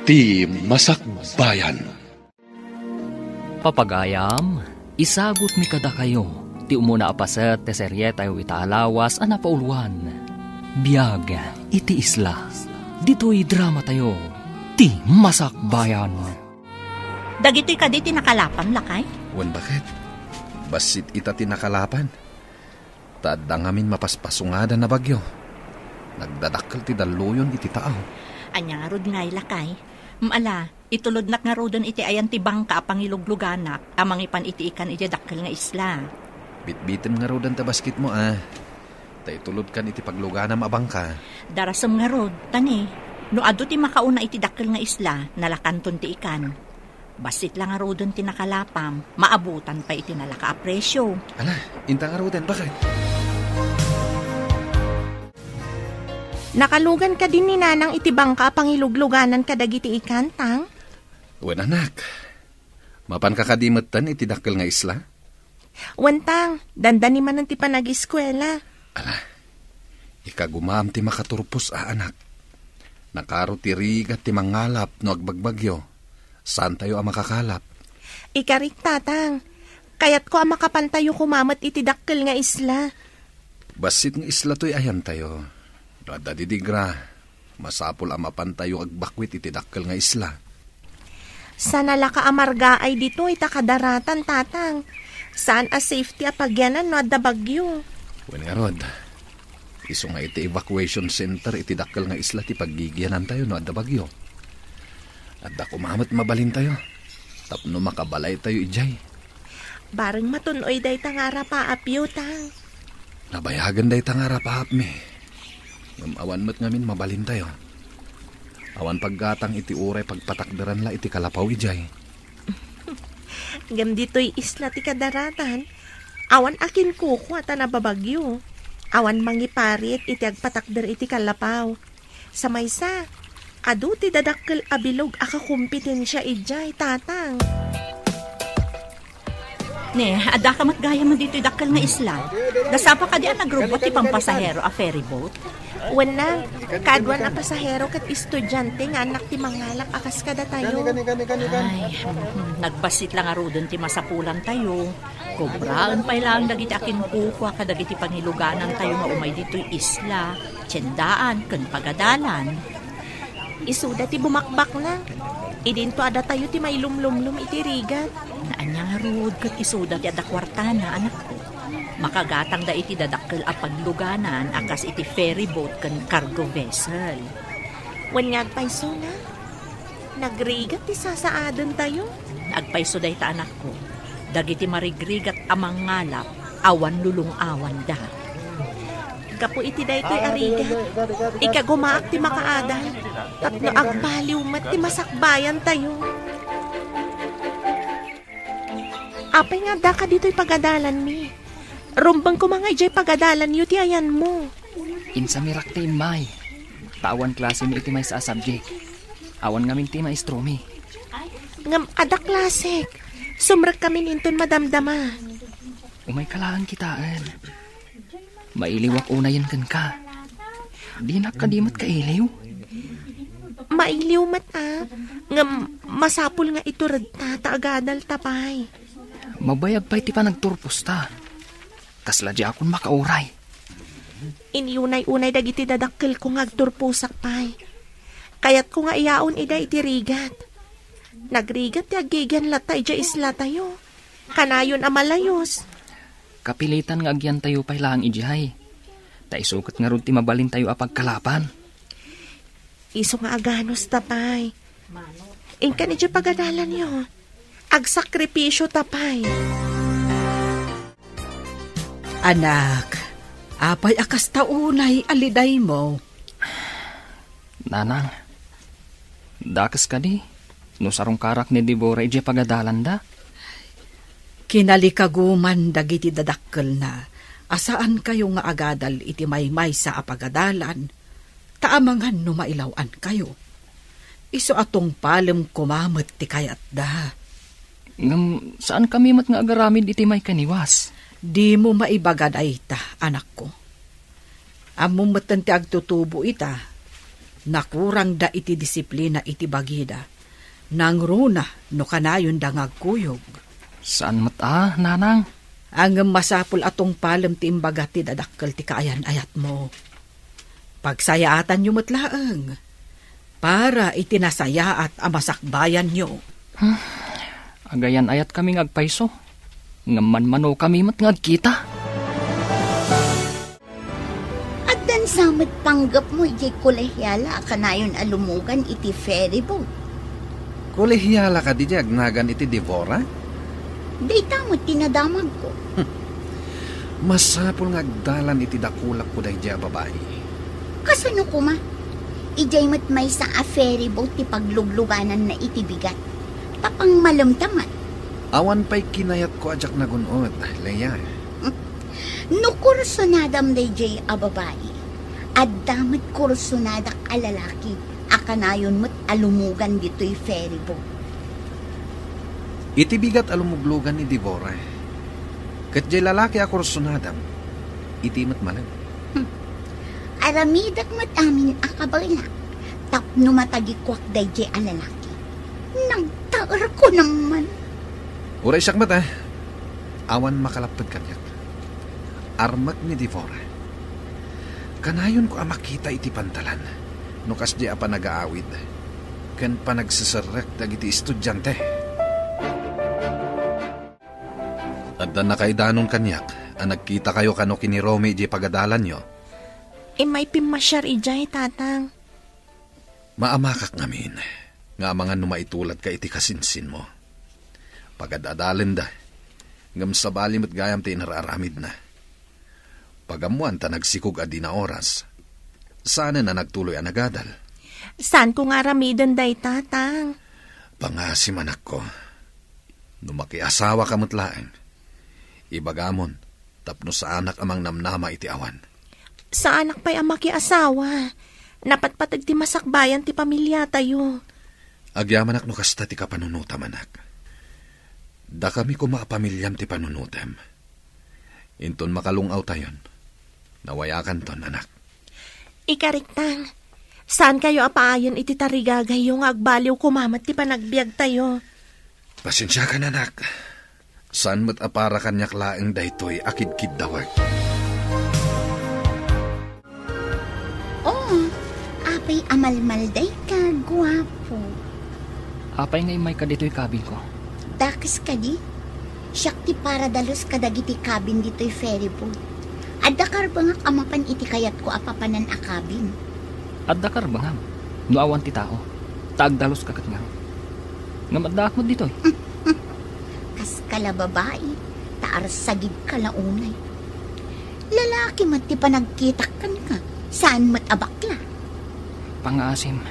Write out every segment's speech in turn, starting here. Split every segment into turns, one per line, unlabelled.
Ti Masakbayan.
Papagayam, isagot mi kada kayo. Ti umuna apaset, te serye tayo italawas, anapauluan. Biyag, iti isla. Dito'y drama tayo. Ti Masakbayan.
Dagito'y kaditi nakalapan lakay?
Wan bakit? Basit ita tinakalapan. Tadda ngamin mapaspasungada na bagyo. Nagdadakkel ti daluyon iti taaw.
Anya nga rod ngay lakay. Maala, itulod nak nga rodon iti ayan ti bangka pangilugluganak, amang ipan iti ikan iti dakkel nga isla.
Bitbitim nga rodan ta basket mo Tay tulod kan iti pagluganam abang ka.
Darasam nga rod, tani. No ado ti makauna iti dakkel nga isla, nalakanton ti ikan. Basit lang nga rodon ti nakalapam, maabutan pa iti nalaka-apresyo.
Ala, inta nga rodan, bakit?
Nakalugan ka din ni nanang iti bangka pangilugluganan ka dagiti ikan, tang?
Wan anak, mapan kakadimetan iti dakkel nga isla?
Wantang, dandani man ti panag-eskwela.
Ala, ikagumam ti makaturpos anak. Nakaro ti rigat ti mangalap no agbagbagyo. Saan tayo ang makakalap?
Ikarik tatang, kayat ko ang makapantayo kumamat iti dakkel nga isla.
Basit nga isla to'y ayan tayo. Dadidigra, masapol ang mapantayo agbakwit iti dakkel nga isla.
Sana laka amarga ay dito itakadaratan tatang. Saan a safety a pagyanan no adda bagyo?
Wen nga rod, iso nga iti evacuation center iti dakkel nga isla ti paggigyanan tayo no adda bagyo. Adda kumamat mabalin tayo. Tapno makabalay tayo ijay.
Bareng matunoy day tangara pa apyo tang.
Nabayagan day tangara pa apme. Ngam awan mo't ngamin mabalin tayo. Awan paggatang iti uray pagpatakdaran la iti kalapaw ijay.
Ngam dito'y isla ti kadaratan. Awan akin kuko at nababagyo. Awan mangiparit iti agpatakder iti kalapaw. Sa maysa, adu ti dadakkel abilog akakumpetensya ijay, tatang.
Ne, ada ka matgaya man dito dakkel nga isla. Dasapa ka di ang nagrobot ti pampasahero a ferry boat.
Wala, kadwan a pasahero kat estudyante nga anak ti mangalap akas kada tayo.
Ay, nagbasit lang arodon ti masapulan tayo. Kobraan pa ilang dagiti akin kukwa kadagiti pangiluganan tayo nga umay dito'y isla, tiyendaan, kan pagadalan.
Isuda ti bumakbak na. Idinto ada tayo ti may lumlumlum iti rigat.
Naanya nga rod kat isuda ti ada kwartana, anak ko. Makagatang da iti dadakkel a pagluganan akas iti ferry boat kan cargo vessel.
Wan nga agpaiso na. Nagrigat ti sasaadon tayo.
Agpaiso da ita anak ko. Dagiti marigrigat amang ngalap, awan lulong awan da.
Kapo iti daytoy arigat. Ikagumaak ti makaadan. Tapno agbaliw mat ti masakbayan tayo. Apay nga da ka dito'y pagadalan mi. Rumbang ko mga ijay pagadalan yu ti ayan mo.
Insa mirak ti imay. Tawan klase mi iti may sa subject. Awan ngamin ti maestro mi.
Ngam ada klasik. Sumrek kami ninton madamdama.
Umay kalahan kitaan. Mailiwak unayan kan ka. Di nakadimat ka iliw.
Mailiw mat ngam masapul nga ito radta taagadal tapay.
Mabayag pa iti pa nagturpos ta. Kasla di akong makauray.
Iniunay-unay dagiti dadakkel ko nga agturpusak pay. Kayat ko nga iyaon ida iti rigat. Nagrigat ti agigan latay dya isla tayo. Kanayon amalayos.
Kapilitan nga agyan tayo pay lang idihay. Taisukat nga ron ti mabalin tayo apagkalapan.
Iso nga aganos tapay. Ingka ni dya pagadalan yo. Agsakripisyo tapay.
Anak, apay akas taunay aliday mo.
Nanang, dakas ka di. No sarong karak ni Deborah ije pagadalan da.
Kinalikaguman dagiti dadakkel na. Asaan kayo nga agadal iti maymay sa apagadalan. Taamangan no mailawan kayo. Iso atong palem kumamet ti kayat da.
Ngam, saan kami mat nga agaramid iti may kaniwas?
Di mo maibagad ay ita, anak ko. Among matan ti agtutubo ita. Nakurang da iti disiplina iti bagida. Nang runa no kanayon da ngagkuyog.
Saan mata, nanang?
Ang masapul atong palem ti imbaga ti dadakkel ti kaayan-ayat mo. Pagsayaatan nyo matlaeng. Para itinasaya at amasakbayan nyo.
Agayan ayat kami ngagpaiso. Ngaman-mano kami mat ngagkita.
At dan samad panggap mo iti kolehyala kanayon alumugan iti ferry boat.
Kolehyala ka di agnagan iti Devora?
Dayta mo tinadamag ko.
Masapul ngagdalan iti dakulak ko dahi diya babae.
Kasano ko ma? Ijay mat may sa a ferry boat ti paglugluganan na iti bigat. Tapang malamtaman.
Awan pa'y kinayat ko ajak na gunod, Leia.
No kursunadam dayjay a babae. At damat kursunadak a lalaki. Akanayon mo't alumugan dito'y ferry boat.
Iti bigat alumuglugan ni Devora. Kat jay lalaki a kursunadam, iti mat malam.
Aramidak mat amin akabala. Tapno matagikwak dayjay a lalaki. Nagtaar ko naman.
Uray siyak mata. Awan makalapad kanyak. Armak ni Devora. Kanayon ko makita iti pantalan. Nukas di apa nag-aawid. Ken pa nagsasarek dagiti estudyante. Adda na kay danong kanyak. Nagkita kayo kano kini Romy di pagadalan nyo.
May pimasyar ijay, tatang.
Maamakak ngamin. Nga mga numaitulat ka iti kasinsin mo. Pagadadalin da. Ngam sa balim at gayam ti nararamid na. Pagamuan ta nagsikog adi na oras. Sana na nagtuloy ang nagadal.
Saan ko nga ramidan day, tatang?
Pangasim anak ko. Numakiasawa ka mutlaeng. Ibagamon, tapno sa anak amang namnama iti awan.
Sa anak pa'y ang makiasawa. Napatpatag ti masakbayan ti pamilya tayo.
Agyaman ak no kasta ti kapanunutam anak. Da kami kumapamilyam ti panunutam. Inton makalungaw tayon. Nawayakan ton anak.
Ikariktang, saan kayo apaayon iti tarigagay yung agbaliw kumamat ti panagbiag tayo?
Pasensya ka na anak. Saan mo't apara kanyak laeng daytoy akid-kid dawag.
Oh, apay amalmalday ka, guwapo.
Apay ngay may kadito'y kabin ko.
Dakas ka di? Siyak ti para dalos kadagiti kabin dito'y ferry boat. Adda karbangak amapan iti kayat ko apapanan a kabin.
Adda karbangam. Nuawan ti tao. Taagdalos kakat nga. Ngamaddaak mo dito'y.
Kas kala babae, taar sagig kalaunay. Lalaki mat ti panagkitak kan ka. Saan mat abakla?
Pangasim.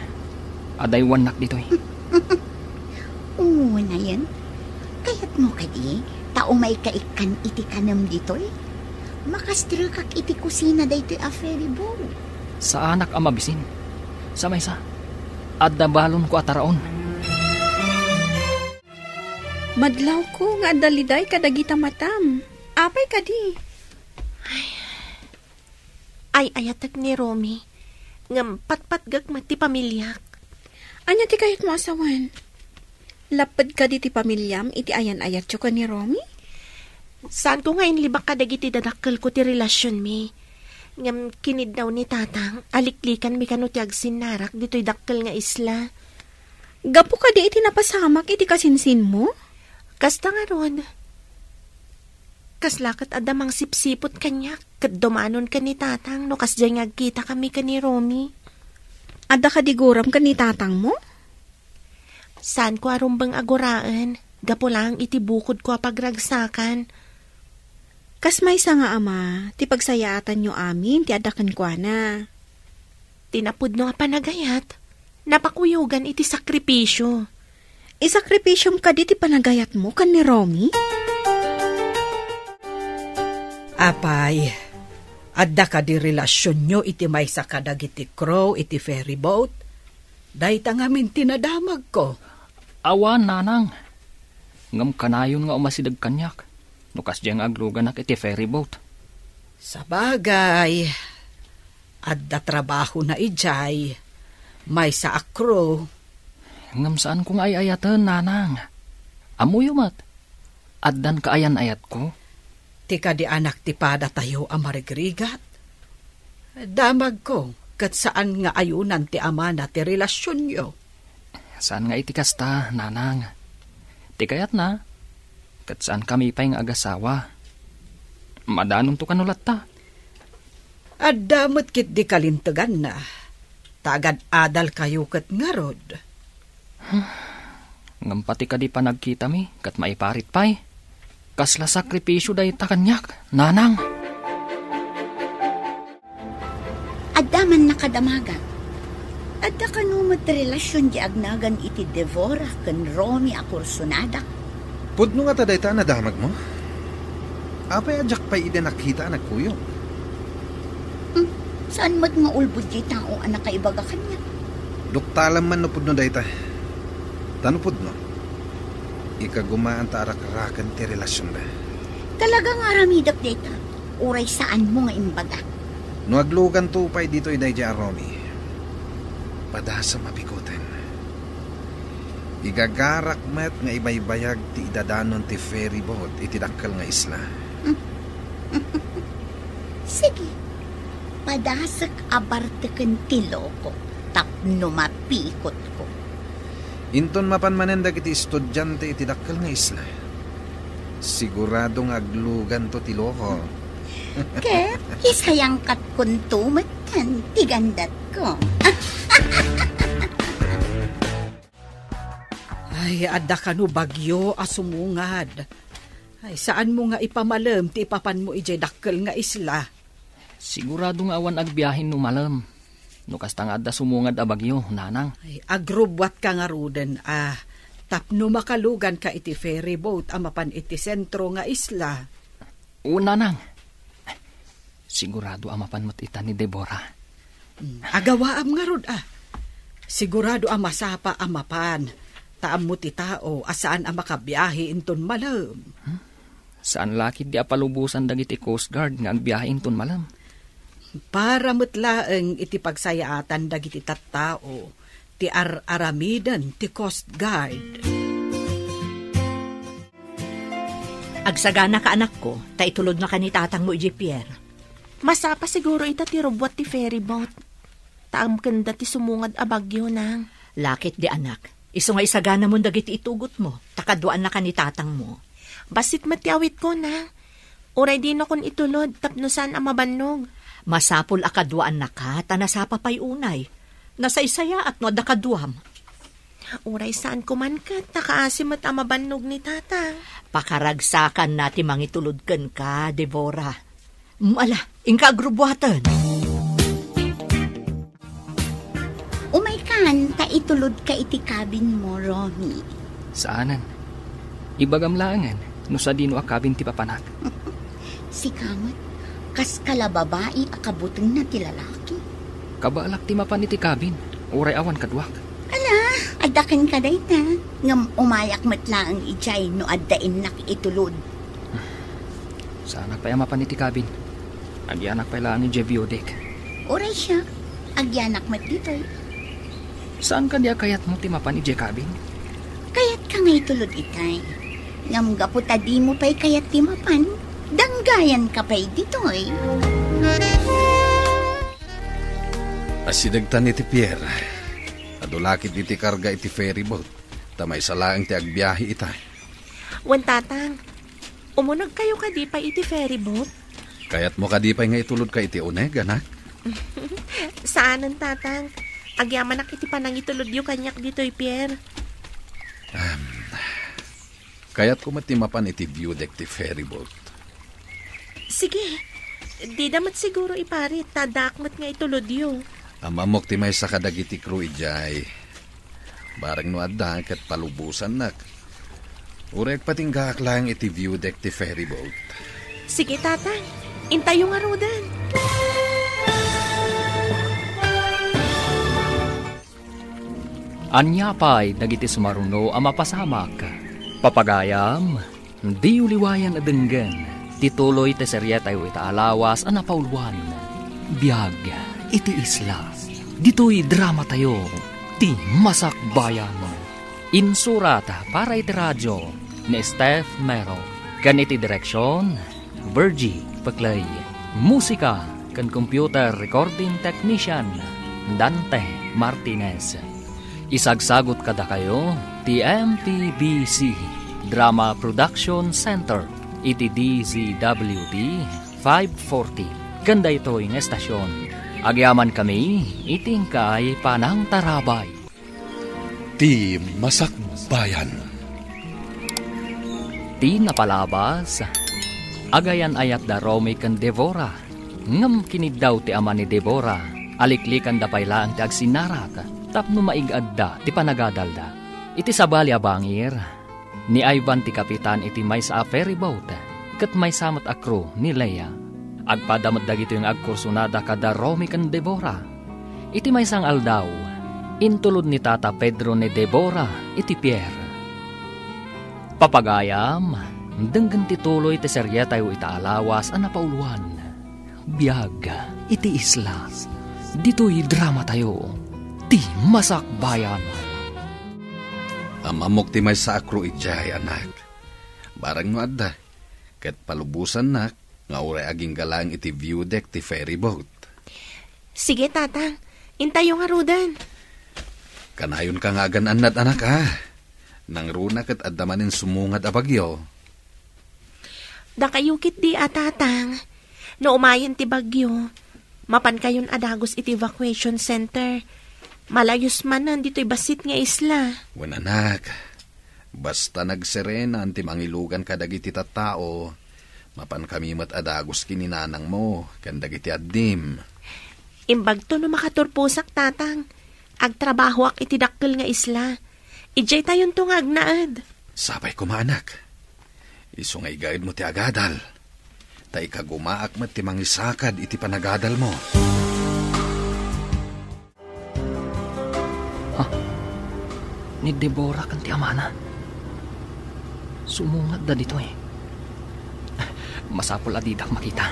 Aday wanak dito'y.
Oo na yan. Kayat mo kadi, tao may kaikan iti kanam dito'y. Makastira kak iti kusina dayto'y a ferry boat.
Sa anak ang mabisin. Sa maysa. Adda balon ko ataraon.
Madlaw ko nga daliday kadagita matam. Apay kadi.
Ay ayatag ni Romy. Ngam patpatgag mati pamilyak.
Anya ti kayat mo asawan? Lapad ka di ti pamilyam iti ayan-ayat yo ka ni Romy?
Saan ko ngayon libak kadagiti dadakkel ko ti relasyon mi? Ngam kinid daw ni tatang, aliklikan mi kano ti agsinnarak dito'y dakkel nga isla.
Gapo ka di iti napasamak iti kasinsin mo?
Kasta nga ron. Kaslakat adamang sipsipot kanyak, kat dumanon ka ni tatang, no kas dyan agkita kami ka ni Romy.
Adda ka diguram ka ni tatang mo?
Saan ko arumbang aguraan, gapo lang iti bukod ko pagragsakan.
Kas may sa nga ama, ti pagsayaatan nyo amin, ti adakan kwa na.
Tinapud no nga panagayat, napakuyugan iti sakripisyo.
Isakripisyom ka di ti panagayat mo kan ni Romy?
Apay, adda ka di relasyon nyo iti may sa kadag iti crow, iti ferry boat. Dahi tangamin tinadamag ko.
Awan, nanang. Ngam kanayon nga umasidag kanyak. Nukas diyang aglugan ak iti ferry boat.
Sa bagay, adda trabaho na ijay. May sa akro.
Ngam saan kong ayayatan, nanang? Amuyo mat. Addan kaayan ayat ko.
Tika di anak ti pada tayo amarigrigat. Damag ko, kat saan nga ayunan ti ama na ti relasyon nyo.
Saan nga itikas ta, nanang? Tikayat na. Kat saan kami pa'y nga agasawa. Madanon to kanulat ta.
At damot kit di kalintagan na. Tagad adal kayo kat ngarod.
Ngam pati ka di pa nagkita mi, kat maiparit pa'y. Kasla sakripisyo day takanyak, nanang.
Adaman nakadamaga. Adda kanumot relasyon di agnagan iti Devora ken Romy a kursunadak.
Pudno nga taday ta na damag mo? Apay adyak pa'y ide nakita anak kuyo.
Saan mat nga ulbud di tao ang nakaibaga kanya?
Duktalam man no pudno day ta. Tano pudno? Ikagumaan ta arak-arakan ti relasyon da.
Talagang aramidak data. Uray saan mo nga imbaga.
No aglugan to pa'y dito iday di Romy. Padasa mapikutin. Igagarak met nga ibaybayag ti idadanon ti ferry boat iti dakkel nga isla.
Sige. Padasak abarteken ti loko. Tapno mapikot ko.
Inton mapanmanen dagiti estudyante iti dakkel nga isla. Siguradong aglugan to ti loko.
Ket isayang kat kuntumet kan tigandat ko.
Ay, adda ka no bagyo asumungad. Ay, saan mo nga ipamalam ti ipapan mo ijay dakkel nga isla?
Sigurado nga awan agbiyahin no malam. No kastang adda sumungad a bagyo, nanang.
Ay, agrubwat ka nga ruden, tapno makalugan ka iti ferry boat amapan iti sentro nga isla.
O, nanang. Sigurado amapan mo't ita ni Deborah.
Agawaam nga rod, Sigurado masapa amapan. Taam mo ti tao, asaan makabiyahe inton malam.
Saan lakit di apalubusan dagiti Coast Guard nga agbiyahe inton malam?
Para mutlaeng iti pagsayaatan dagiti tattao, ti aramidan ti Coast Guard.
Agsagana ka anak ko, ta itulod na ka ni tatang mo iji Pierre.
Masapa siguro ita ti robot ti ferry boat. Taam kanda ti sumungad a bagyo nang.
Lakit di anak. Iso nga isagana mo dagiti itugot mo. Takaduan na ka ni tatang mo.
Basit matiawit ko na. Uray din akong itulod tapno saan ang mabannog.
Masapul akaduan na ka, tanasapa pa'y unay. Nasaysaya at no adakaduam.
Uray saan kuman ka, takaasim at ang mabannog ni tatang.
Pakaragsakan nati mangitulod ka, Deborah. Ala, ingka agrubwatan.
Umay kan, ta itulod ka iti cabin mo, Romy.
Saanan? Ibagamlangan, no sa dino akabin ti papanak.
Si Kamat, kas kala babae akabuteng na ti lalaki.
Kabalak ti mapan iti kabin, uray awan kadwak.
Ala, adakan ka day ta. Ngam umayak matlaang ijay no addain nak itulod.
Saan pa'y mapan iti kabin? Agyanak pa'y lang ni Jeviodek.
Uray siya, agyanak mat ditoy.
Saan ka diya kayat mo ti mapan iti kabin?
Kayat ka nga itulod itay. Ngam gaputa di mo pa'y kayat ti mapan. Danggayan ka pa'y ditoy.
Asidagtan iti Pierre. Adulakit iti karga iti ferry boat. Tamay salaang ti agbiyahe itay.
Wan tatang, umunag kayo ka di pa iti ferry boat?
Kayat mo ka di pa'y nga itulod ka iti uneg, anak?
Saanan tatang? Agyaman nak iti panang itulod yung kanyak dito'y Pierre.
Kayat ko matimapan iti view deck ti ferry boat.
Sige, di damat siguro iparit, tadakmat nga itulod yung.
Amamok ti may sa kadagiti crew ijay. Barang no adda kat palubusan nak. Urek patinggak lang iti view deck ti ferry boat.
Sige tatang, intayo nga rodan.
Anyapay dagiti sumaruno ang mapasamak. Papagayam, di uliwayan adenggan. Tituloy te serye tayo itaalawas ang napauluan. Biyag, iti isla. Dito'y drama tayo, ti Masak Bayan. Insurat para iti radyo ni Steph Mero. Kan iti direksyon, Virgie Paclay. Musika kan computer recording technician, Dante Martinez. Isagsagot kada kayo, ti MTBC Drama Production Center, iti DZWD 540. Ganda ito yung estasyon. Agyaman kami, iting kay Panang Tarabay.
Ti Masak Bayan.
Ti napalabas, agayan ayat da Romy kan Devora. Ngam kinid daw ti ama ni Devora, aliklikan da payla ang ti agsinarat, tapno maigad da ti panagadal da. Iti sabali abangir, ni Ivan ti kapitan iti may sa ferry boat, kat may samat a crew ni Leia. Agpadamot dagito yung agkursunada kada Romy kan Devora. Iti may sang aldaw, intulod ni Tata Pedro ni Devora iti Pierre. Papagayam, denggan tituloy ti serye tayo itaalawas ang napauluan. Biyag, iti isla. Dito'y drama tayo, ti Masak Bayan.
Amamok ti may sakro ijay, anak. Barang no adda, ket palubusan nak, nga uray aging galang iti view deck ti ferry boat.
Sige, tatang. Intayo nga rudan.
Kanayon ka nga agan-anad, anak, nang runa ket addamanin sumungad a bagyo.
Dakayukit di tatang. No umayon ti bagyo, mapan kayon adagos iti evacuation center. Malayos man nandito'y basit nga isla.
Wen anak, basta nagserena ti mangilugan kadag iti tattao, mapan kami mat adagos kininanang mo, kandag iti addim.
Imbag to no makaturpusak, tatang. Agtrabaho ak iti dakkel nga isla. Ijay tayon to nga agnaad.
Sabay ko maanak. Iso nga igaid mo ti agadal. Ta ikagumaak mat ti mangisakad iti panagadal mo.
Ni Deborah kan ti amana. Sumungad da dito Masapol adidak makita.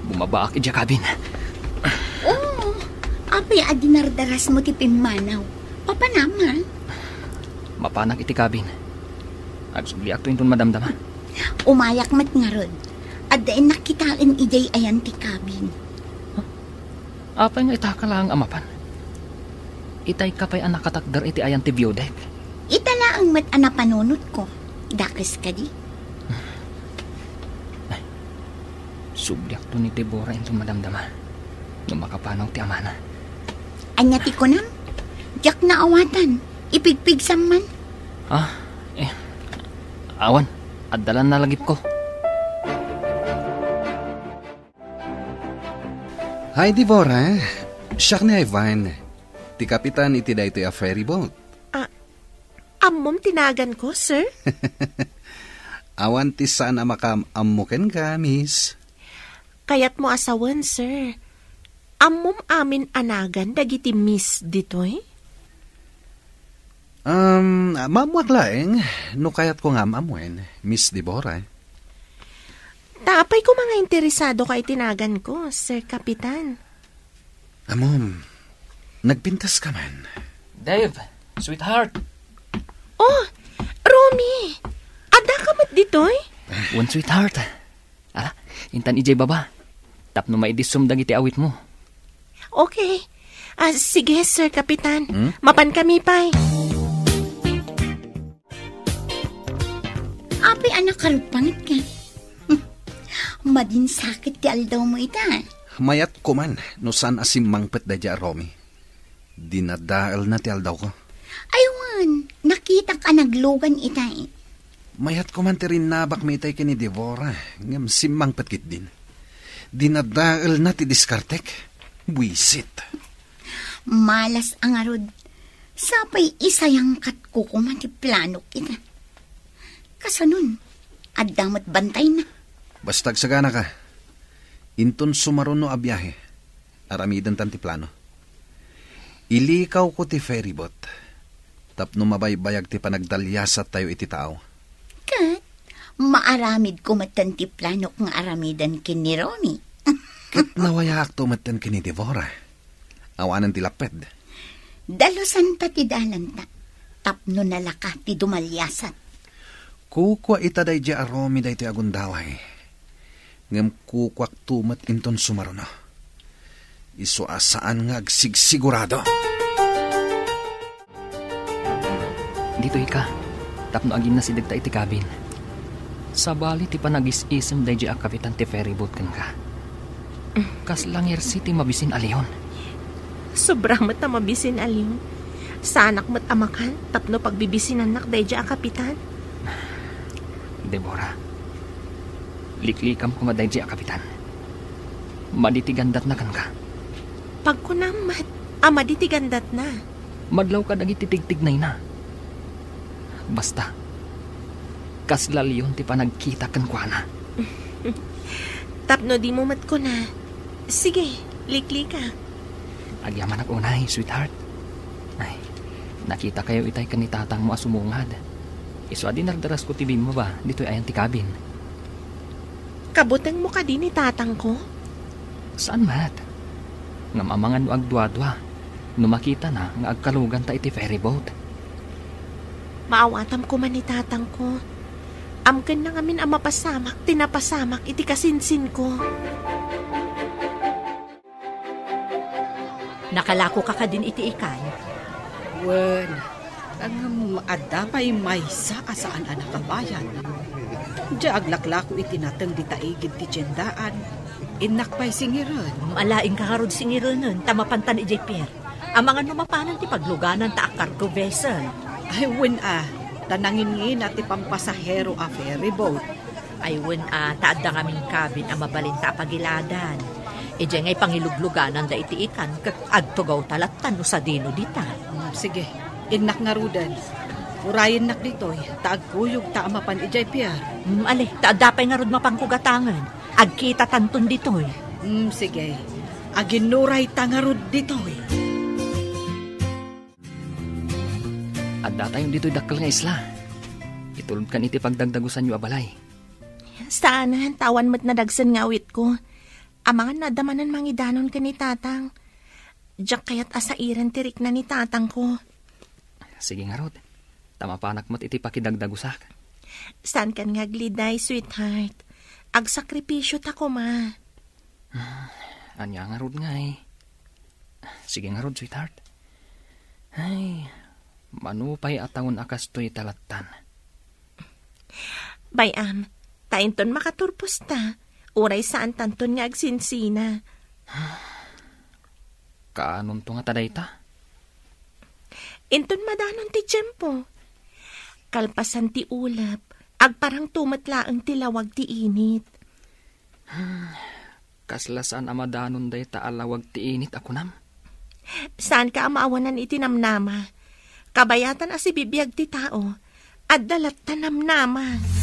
Bumabaak iti kabin.
Oo, apay adinardaras mo ti pimanaw. Papanaman.
Mapanak iti kabin. Agsubli akto intun madamdama.
Umayak mat nga rod. At dain nakitaan ijay ayan ti kabin.
Apay nga itaka lang amapan. Itay kapay anak katakdar iti ayan ti biodek.
Itala ang mat anapanunot ko. Dakis ka di.
Subliak to ni Deborah intun madamdama. Nung makapanaw ti amana.
Anya ti ko nam? Diyak na awatan. Ipigpig man.
Awan, addalan na lagip ko.
Hi, Deborah. Siyak ni Ivan. Ti kapitan iti da ito a ferry boat.
Ammom tinagan ko, sir?
Awan ti sana makam-amuken ka, miss.
Kayat mo asawan, sir. Ammom amin anagan dagiti miss ditoy?
Mamuak laeng, no kayat ko nga amuen, Miss Deborah.
Tapay ko mga interesado kay tinagan ko, Sir Kapitan.
Amom, nagpintas ka man.
Dave, sweetheart.
Oh, Romy! Ada ka mat ditoy?
One sweetheart. Intan ijay baba. Tapno maidisum dagiti awit mo.
Okay. Sige, Sir Kapitan. Mapan kami pa'y.
Api anak karupangit ka. Madin sakit ti aldaw mo ita.
Mayat ko man, no san asimangpet da dya, Romy. Dinadaal na ti aldaw ko.
Aywan, nakita ka naglugan ita.
Mayat ko man ti rinabak may itay kini Devora. Ngam simangpet kit din. Dinadaal na ti diskartek. Buisit.
Malas ang arod. Sapay isayang kat ko kumati plano kita. Kasanun, adamot bantay na.
Bastag sagana ka. Inton sumaron no abiyahe. Aramidan tanti plano. Ilikaw ko ti ferryboat. Tapno mabaybayag ti panagdalyasat tayo iti tao.
Kat, maaramid ko matan ti plano ng aramidan kini Romy.
Kat nawayak to matan kini Devora. Awanan ti laped.
Dalosan pa ti dalanta. Tapno nalaka ti dumalyasat.
Kukwa ita day di aromi day ti agundaway. Ngam kukwak tumat inton sumaruno. Iso asaan nga agsigsigurado.
Dito ka. Tapno agin na si dagta iti kabin. Sabali ti panagis-isem day di kapitan ti ferryboat kan ka. Kaslangir si ti mabisin aliyon.
Sobrang mata mabisin aliw. Sa anak mo't amakan, tapno pagbibisin anak day dya kapitan.
Deborah, liklikam ko maday dya kapitan. Maditigandat na kan ka.
Pagkunamat, maditigandat na.
Madlaw ka dagi titigtignay na. Basta, kaslalyon ti panagkita kan kwa na.
Tapno di mo mat ko na. Sige, likli ka.
Agyaman ako unay, sweetheart. Ay, nakita kayo itay ka ni tatang mo asumungad. Iso adi nardaras ko tibim mo ba, dito'y ayan ti kabin.
Kabutang mo ka din ni tatang ko?
Saan mat? Ngamamangan mo agdwa-dwa. Numakita na nga agkalugan ta iti ferryboat.
Maawatam ko man ni tatang ko. Amken na ngamin ang mapasamak, tinapasamak iti kasinsin ko.
Nakalako ka din iti ikay.
Wen, ang adapay may sa asaan anak kabayan. Diya aglaklako itinatang di taigid ti tiyendaan. Inakpay singiran.
Malaing kakarod singirunan, tamapantan ijay Pierre. Ang mga numapanan ti pagluganan ta cargo vessel.
Ay, wen tanangin at ti pampasahero a ferryboat.
Ay wen taad da kaming kabin ang mabalinta pagiladan. Ije ngay pangilugluganan da iti ikan kat agtugaw talatan no sa dino dita.
Sige, inak nga rudan. Urayin nak ditoy, taagkuyog ta amapan ijay Pierre.
Ale, taadapay nga rod mapangkugatangan. Agkita tanton ditoy.
Sige, aginuray ta nga rod ditoy.
At datayon dito'y dakkel nga isla. Itulog kan iti pagdagdagusan yu abalay.
Saan, tawan mo't nadagsan nga awit ko. Amangan nadamanan mangidanon ka ni tatang. Diyak kaya't asairan tirik na ni tatang ko.
Sige nga rod. Tamapanak mo't iti pakidagdagusak.
Saan kan nga gliday, sweetheart? Agsakripisyo ta ko, ma.
Anya nga rod nga eh. Sige nga rod, sweetheart. Ay, manupay atawon akas to'y talatan.
Bayam, tainton makaturpos ta. Uray saan tanton nga agsinsina.
Kaanon to nga taday ta?
Inton madanon ti tiyempo. Kalpasan ti ulap, agparang tumatlaang tilawag ti init.
Kaslasaan amadanon day ta alawag ti init ako nam?
Saan ka amaawanan iti namnama? Kabayatan asi bibiyag ti tao, at dalat ta namnama.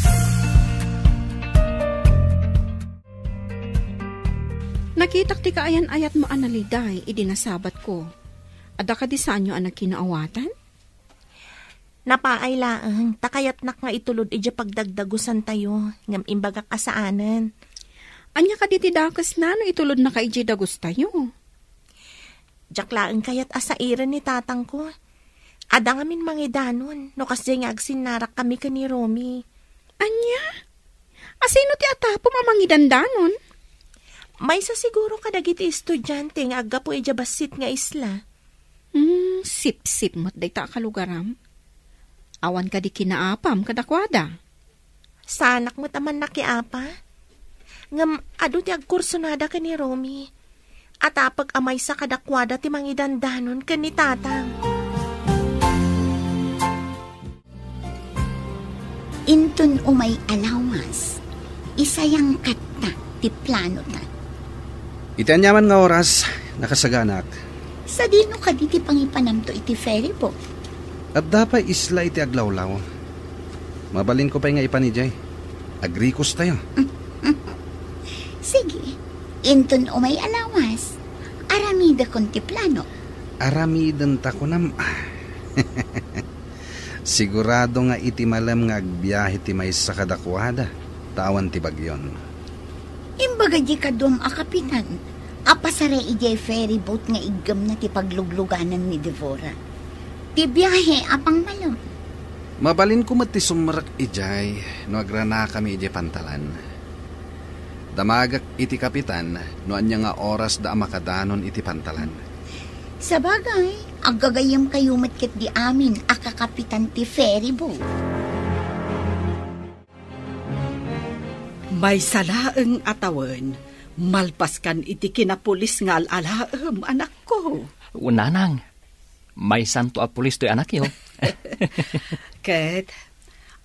Nakitak ti kaayan-ayat mo analiday, idinasabat ko. Ada ka di saan nyo anak kinaawatan?
Napaay laang, takayat nak nga itulod ija pagdagdagusan tayo, ngam imbaga kasaanan.
Anya ka di tidakas na, no itulod na ka ija dagos tayo.
Diyak laang kayat asairan ni tatang ko. Ada ngamin mangidanon, no kasi nga agsinarak kami ka ni Romy.
Anya? Asino ti atapo mamangidandanon?
May sa siguro kadagiti estudyante nga aga po ijabasit nga isla.
Sip-sip mo't day ta kalugaram. Awan ka di kinaapam kadakwada.
Sanak mo't aman nakiapa. Ngam adu ti agkursonada ka ni Romy. At apag amay sa kadakwada ti mangidandanon ka ni tatang.
Inton umay alawas. Isayang kata ti plano ta.
Itanyaman nga oras, nakasaganak.
Sa dino ka di ti pangipanamto iti ferryboat.
At dapat isla iti aglawlaw. Mabalin ko pa nga ipanijay. Agrikos tayo.
Sige, inton umay alawas. Aramida kon ti plano.
Aramidan ta ko nam. Sigurado nga iti malam nga agbiyahe ti may sa kadakwada. Tawan ti bagyon.
Imbaga di ka duam a kapitan. Apasara ijay ferry boat nga igam na ti paglugluganan ni Devora. Ti biyahe apang malam.
Mabalin ko ti sumrak ijay, no agrana kami ijay pantalan. Damagak iti kapitan, no anya nga oras da makadanon iti pantalan.
Sa bagay, agagayam kayo matkit di amin, akakapitan ti ferry boat.
May salaeng atawan, malpas kan iti kinapulis nga alalaem, anak ko.
Unanang, may santo a pulis to'y anak yo.
Ket,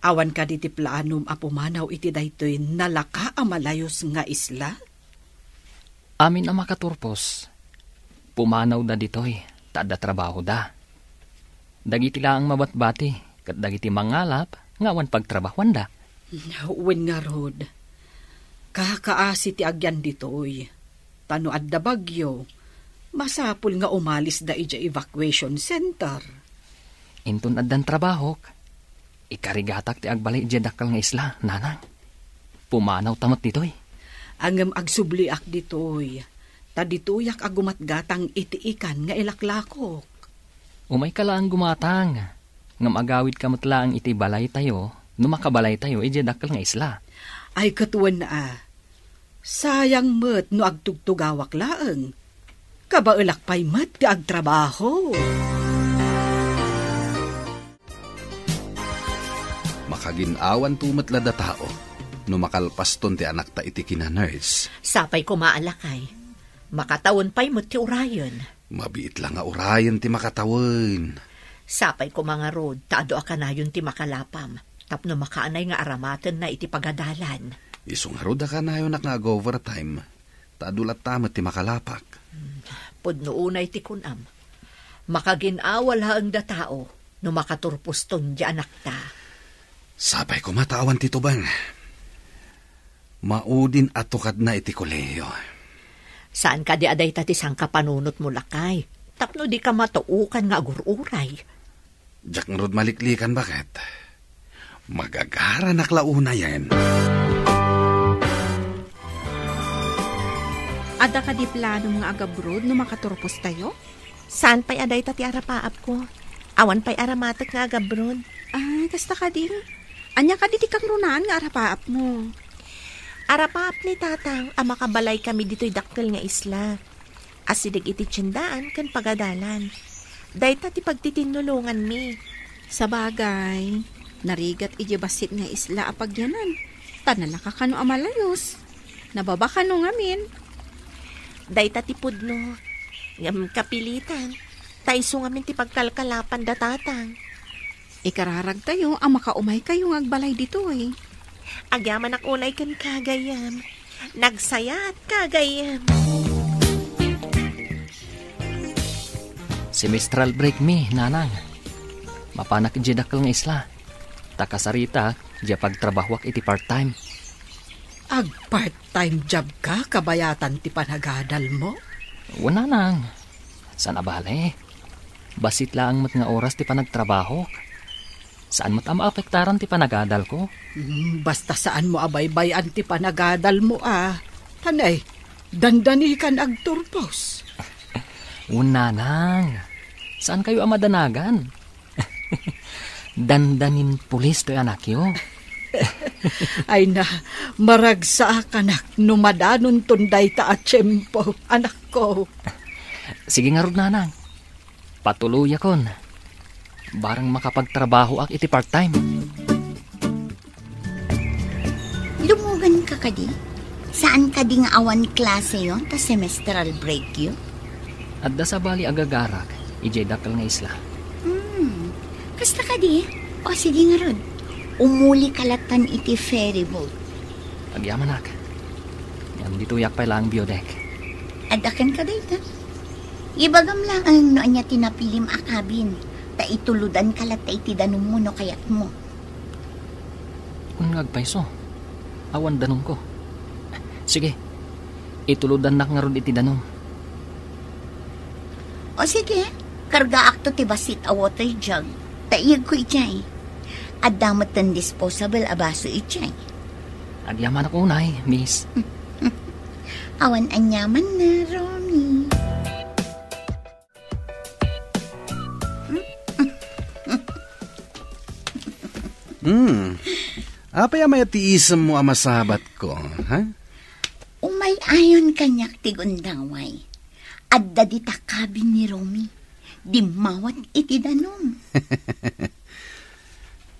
awan ka diti planum a pumanaw iti daytoy nalaka a malayos nga isla?
Amin ang makaturpos. Pumanaw da ditoy, tada trabaho da. Dagiti lang mabatbati, kat dagiti mangalap, ngawan pagtrabahuan da.
Wen nga rod, kakaasi ti agyan ditoy. Tano adda bagyo, masapul nga umalis da ija evacuation center.
Intun addan trabahok, ikarigatak ti agbalay ija dakal nga isla, nanang. Pumanaw tamat ditoy.
Angem agsubliak ditoy, ta ditoyak agumatgatang itiikan nga ilaklakok.
Umay ka lang gumatang, ngam agawid ka matlaang iti balay tayo, no makabalay tayo ija dakal nga isla.
Ay katuwan na sayang met no agtugtugawak laeng. Kabaelak pa'y met ti agtrabaho.
Makaginawan tumat lada tao, no makalpaston ti anak ta iti kina-nurse.
Sapay ko maalakay. Makatawon pa'y mo ti urayon.
Mabiit lang nga urayan ti makatawon.
Sapay ko mga rod, taado akanayon ti makalapam. Tapno makaanay nga aramaten na iti pagadalan.
Isong haruda ka na yun nga overtime. Taadulat tamat ti makalapak.
Pudno unay ti kunam. Makaginawal haang da tao, no makaturpuston di anak ta.
Sapay ko matawan ti tubang. Maudin atukad na iti koleyo.
Saan ka di aday tati sang kapanunot mo lakay? Tapno di ka matuukan nga agururay.
Diyak nga rod maliklikan bakit? Magagara naklauna yan.
Ada ka di plano mga agabrod no makaturpos tayo?
Saan pa'y aday tati arapaap ko? Awan pa'y aramatek nga agabrod.
Ay, kasta ka din. Anya ka di kang runaan nga arapaap mo.
Arapaap ni tatang, makabalay kami dito'y dakkel nga isla. Asidig iti tiyendaan kan pagadalan. Day tati pagtitinulungan mi.
Sa bagay, narigat ijibasit nga isla apagyanan. Tanan nakakano amalayos. Nababakano ngamin.
Day tati pudno. Ngam kapilitan. Taiso ngamin ti pagkalkalapan da tatang.
Ikararag tayo, makaumay kayo ng agbalay dito eh.
Agyaman ak unay kan kagayam. Nagsaya at kagayam.
Semestral break mi, nanang. Mapanak iti dakal nga isla. Takasarita, di pagtrabahwak iti part-time.
Ag part-time job ka, kabayatan ti panagadal mo?
Wala nang. Saan abale? Basit lang mat nga oras ti panagtrabaho. Saan mat maapektaran ti panagadal ko?
Basta saan mo abaybayan ti panagadal mo Tanay, dandani kan agturpos.
Una nang. Saan kayo amadanagan? Dandanin pulis to anak yo.
Ay na, maragsa kanak numadanon tunday ta at tiyempo, anak ko.
Sige nga rod nanang. Patuloy akon. Barang makapagtrabaho ak iti part-time.
Lumugan ka kadi? Saan ka di nga awan klase yon ta semestral break yun?
Adda sa bali agagarak, ijay dakal nga isla.
Kasta ka di? O sige nga rod. Umuli kalatan iti ferry boat.
Agyaman ak. Yan dito yak pa lang biodek.
Adakan ka dito. Ibagam lang ang noon niya tinapilim akabin. Ta ituludan kalata iti danong mo no kayat mo.
Kung nagpaiso, awan danong ko. Sige, ituludan nak nga ron iti danong.
O sige, karga akto ti basit a water jug. Taiyag ko ijay. At damat ng disposable abaso ijay.
Agyaman ako unay, miss.
Awan anyaman na, Romy.
Apay amay tiisam mo amasabat ko, ha?
Umay ayon kanyak tigundaway. Adda di takabin ni Romy. Di mawat iti danom.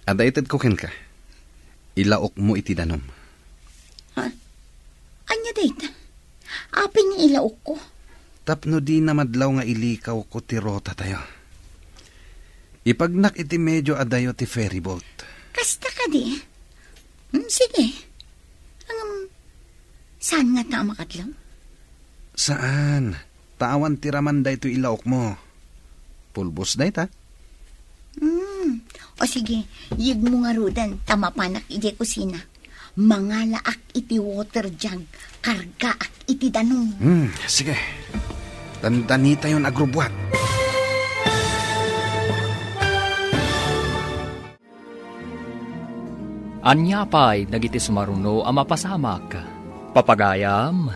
Ada itad ko ken ka. Ilaok mo iti danom.
Ha? Anya dayta? Apay nga ilaok ko.
Tapno di na madlaw nga ilikaw ko ti rota tayo. Ipagnak iti medyo adayo ti ferry boat.
Kasta ka di? Sige. Saan nga ta makadlaw?
Saan? Tawan ti raman da ito ilaok mo. Pulbos da ita.
O sige, yig mo nga rudan, tamapanak iti kusina. Mangalaak iti water jug, kargaak iti danong.
Sige. Dandani tayo agrubwat.
Anya pa'y dagiti sumaruno ang mapasamak. Papagayam,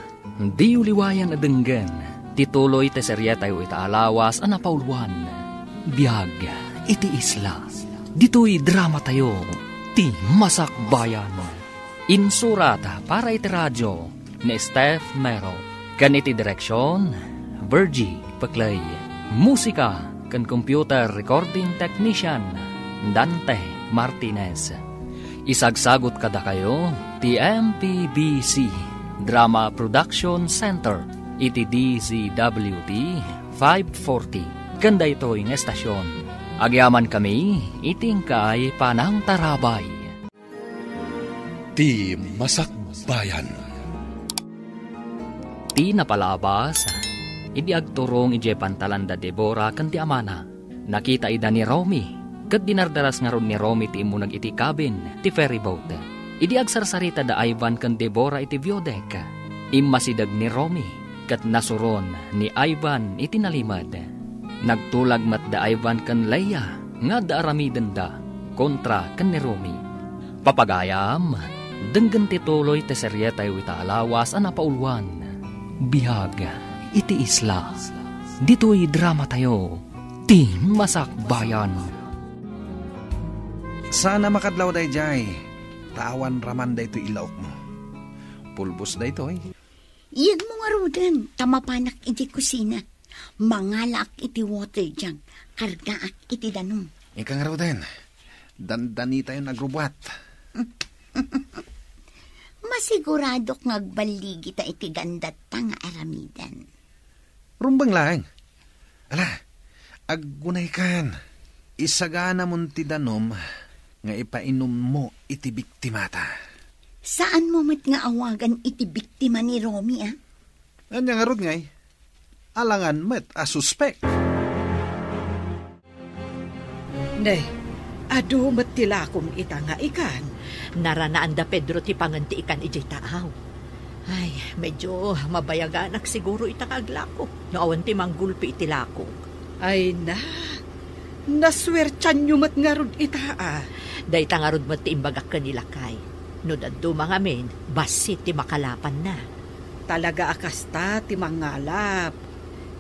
di uliwayan adenggen. Tituloy te serye tayo itaalawas ang napauluan. Biyag, iti isla. Dito'y drama tayo, ti masakbayan. Insurata para iti radyo ni Steph Mero. Kan iti direksyon, Virgie Paclay. Musika kan computer recording technician, Dante Martinez. Isagsagot kada kayo, ti MPBC Drama Production Center, iti DZWT 540. Kanda ito yung estasyon. Agyaman kami, iting kay Panang Tarabay.
Ti Masakbayan.
Ti napalabas, idi agturong ije pantalanda Deborah kan ti amana. Nakita ida ni Romy, kat dinardaras nga ron ni Romy ti imunag iti cabin, ti ferry boat. Idi agsarsarita da Ivan kan Deborah iti biodek. Imasidag ni Romy, kat nasuron ni Ivan iti nalimad. Nagtulag mat da Ivan kan Leia, nga da aramiden da, kontra kan ni Romy. Papagayam, denggan tituloy te serye tayo itaalawas ang napauluan. Bihag, iti isla. Dito'y drama tayo, ti masakbayan.
Sana makadlaw day jay. Tawan raman day ito ilaok mo. Pulbos day ito eh.
Iyag mo nga rudan, tamapanak iti kusina. Mangalaak iti water jug, kargaak iti danong.
Ika nga raw din. Dandani tayo nagrubat.
Masiguradok ngagbaligi ta iti gandat ta nga aramidan.
Rumbang lang. Ala, aggunay kan. Isagana mon ti danom nga ipainom mo iti biktimata.
Saan mo mat nga awagan iti biktima ni Romy, ah?
Anya nga rod ngay. Alangan met a suspect.
Ne, adu matilakom ita nga ikan.
Naranaan da Pedro ti panganti ikan ijay taaw. Ay, medyo mabayaganak siguro itakaglako. No awan ti manggulpi iti lakok.
Ay na, naswertyan nyo mat nga rod ita ah.
Day ta nga rod mat ti imbagak kanila kay. No daddo mga men, basit ti makalapan na.
Talaga akasta ti mangalap.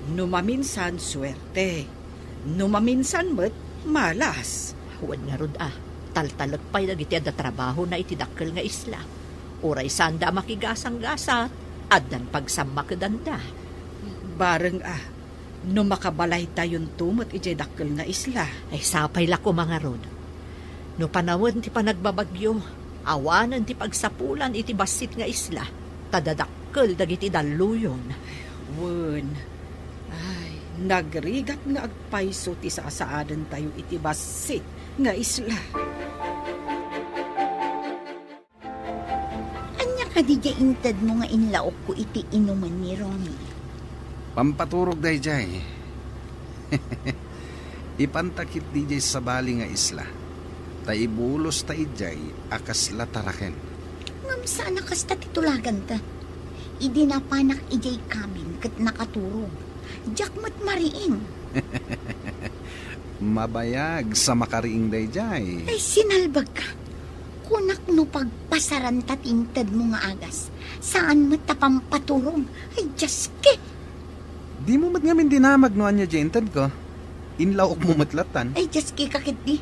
Numaminsan swerte. Numaminsan mat malas.
Huwag nga rod ah. Taltalag pa'y nagiti da trabaho na itidakkel nga isla. Uray sanda makigasang-gasa at dan pagsamakadanda.
Bareng ah, no makabalay tayon tumot iti dakkel nga isla.
Ay sapay lako mga rod. No panawon ti panagbabagyo, awanan ti pagsapulan iti basit nga isla, tadadakkel dagiti daluyon.
Wen, ay, nagrigat nga agpayso ti sasaadan tayo iti basit nga isla.
Anya ka di intad mo nga inlaok ko iti inuman ni Romy.
Pampaturog day jay. Ipantakit di jay sa bali nga isla. Taibulos ta ijay akas lataraken.
Ngam sana kasta titulagan ta. Idi napanak ijay kabin kat nakaturog. Jakmat mariing.
Mabayag sa makariing day jay.
Ay sinalbag ka. kunak no pagpasaran tatintad mo nga agas. Saan mo tapampaturong? Ay, Jaske.
Di mo mat ngamin dinamag no anya jentad ko. Inlaok mo matlatan.
Ay, Jaske kakit di.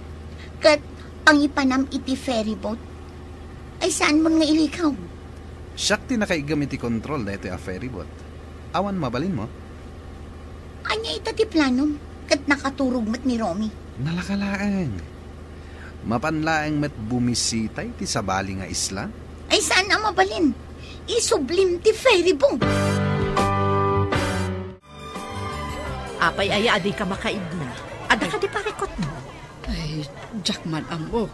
Kat ang ipanam iti ferry boat. Ay, saan mo nga ilikaw?
Siyak ti nakaigam iti control na ito a ferry boat. Awan mabalin mo?
Anya ita ti planom? Kat nakaturog mat ni Romy.
Nalakalaang. Mapanlaang met bumisitay ti sabali nga isla?
Ay, saan ang mabalin? Isublim ti ferry boat.
Apay ay adi ka makaid na. Ada ka di parikot mo.
Ay, Jackman amo.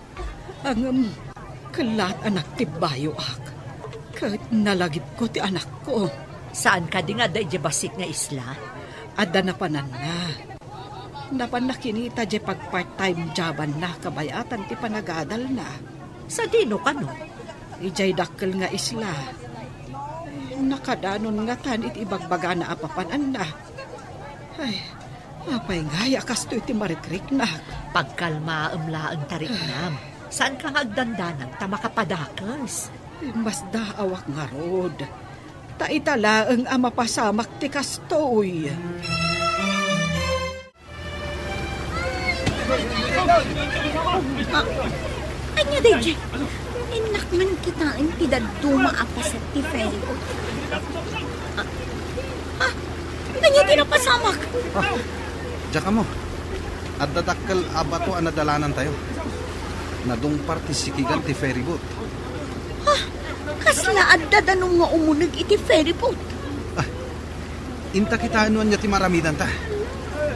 Ang kalat anak ti bayo ak. Kahit nalagip ko ti anak ko.
Saan ka di nga day basik nga isla?
Ada na panan na. Napan nakinita di pag part-time joban na kabayatan ti panagadal na.
Sa dino ka no?
Ijay dakkel nga isla. Nakadanon nga tan iti ibagbaga na apapanan na. Ay, apay nga yakas to iti marikrik na.
Pagkalma amlaan tarik nam. Saan ka nga agdandanan ta makapadakas?
Mas daawak nga rod. Taitalaang amapasamak ti kastoy.
Anya, DJ. Inak man kitain ti daduma apas at ti ferry boat. Anya tinapasamak.
Diyan ka mo. At dadakkel abato ang nadalanan tayo. Nadung partisikigan ti ferry boat.
Kasla at dadanong nga umunag iti ferry boat.
Inta kita anuan niya ti maramidan ta.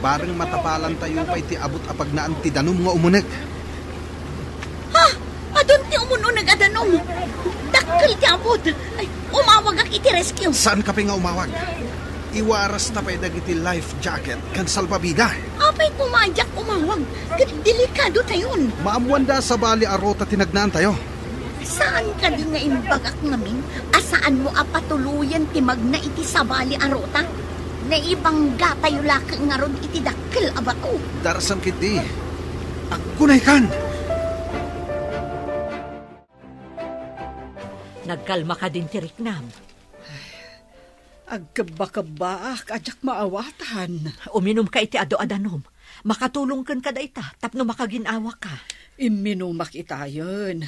Bareng matapalan tayo pa iti abot apag na ti danom nga umunag.
Adon ti umunag adanom. Dakkel ti abot. Ay, umawag ak iti rescue.
Saan ka pa nga umawag? Iwaras na pa iti life jacket kan salbabida.
Apay pumadyak umawag. Kat delikado tayon.
Maamuan da sa bali arota tinagnaan tayo.
Saan ka di nga imbagak namin? Asaan mo apatuluyan ti magna iti sabali arota? Na ibang gatayo laki nga ron iti dakkel abato.
Darasam kiti. Akunay kan.
Nagkalma ka din tirik nam.
Agkaba-kaba ajak maawatan.
Uminom ka iti ado-adanom. Makatulong kan kada ita, tapno makaginawa ka.
Iminumak itayon.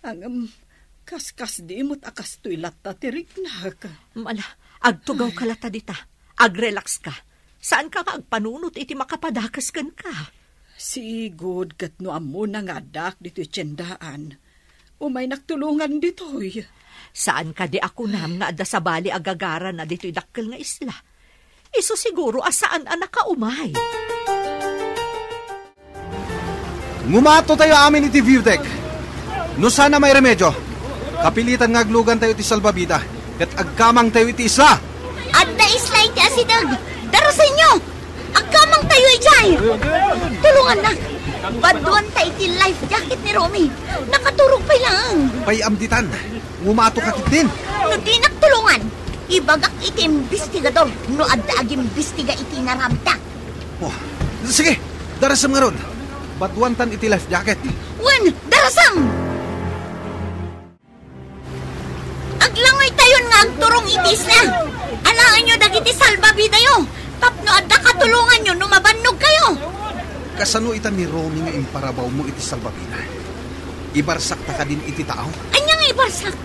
Ang kaskas di mo't akas to'y lata tirik na ka.
Mala, agtugaw ka lata dita. Agrelax ka. Saan ka agpanunot iti makapadakas kan ka?
Sigod kat no amo na nga dak dito'y tiyendaan. Umay nagtulungan dito'y.
Saan ka di ako nam nga ada sa bali agagara na dito'y dakkel nga isla? Iso siguro asaan anak ka umay.
Ngumato tayo amin iti view deck. No sana may remedyo. Kapilitan nga aglugan tayo iti salbabida. Kat agkamang tayo iti isla.
At na isla iti asidag. Daro sa inyo. Agkamang tayo ijay. Tulungan na. Baduan tayo iti life jacket ni Romy. Nakaturog pa lang.
Payamditan. Ngumato ka kitin.
No di nagtulungan. Ibagak iti investigador. No adda ag imbestiga iti naramta.
Oh, sige. Darasam nga ron. Baduantan iti life jacket.
Wen, darasam! Aglangay tayon nga agturong itis na. Alaan nyo dagiti salbabida yo. Tapno adda katulungan nyo no mabannog kayo.
Kasano itan ni Romy nga imparabaw mo iti salbabida? Ibarsak ta ka din iti tao?
Anya nga ibarsak?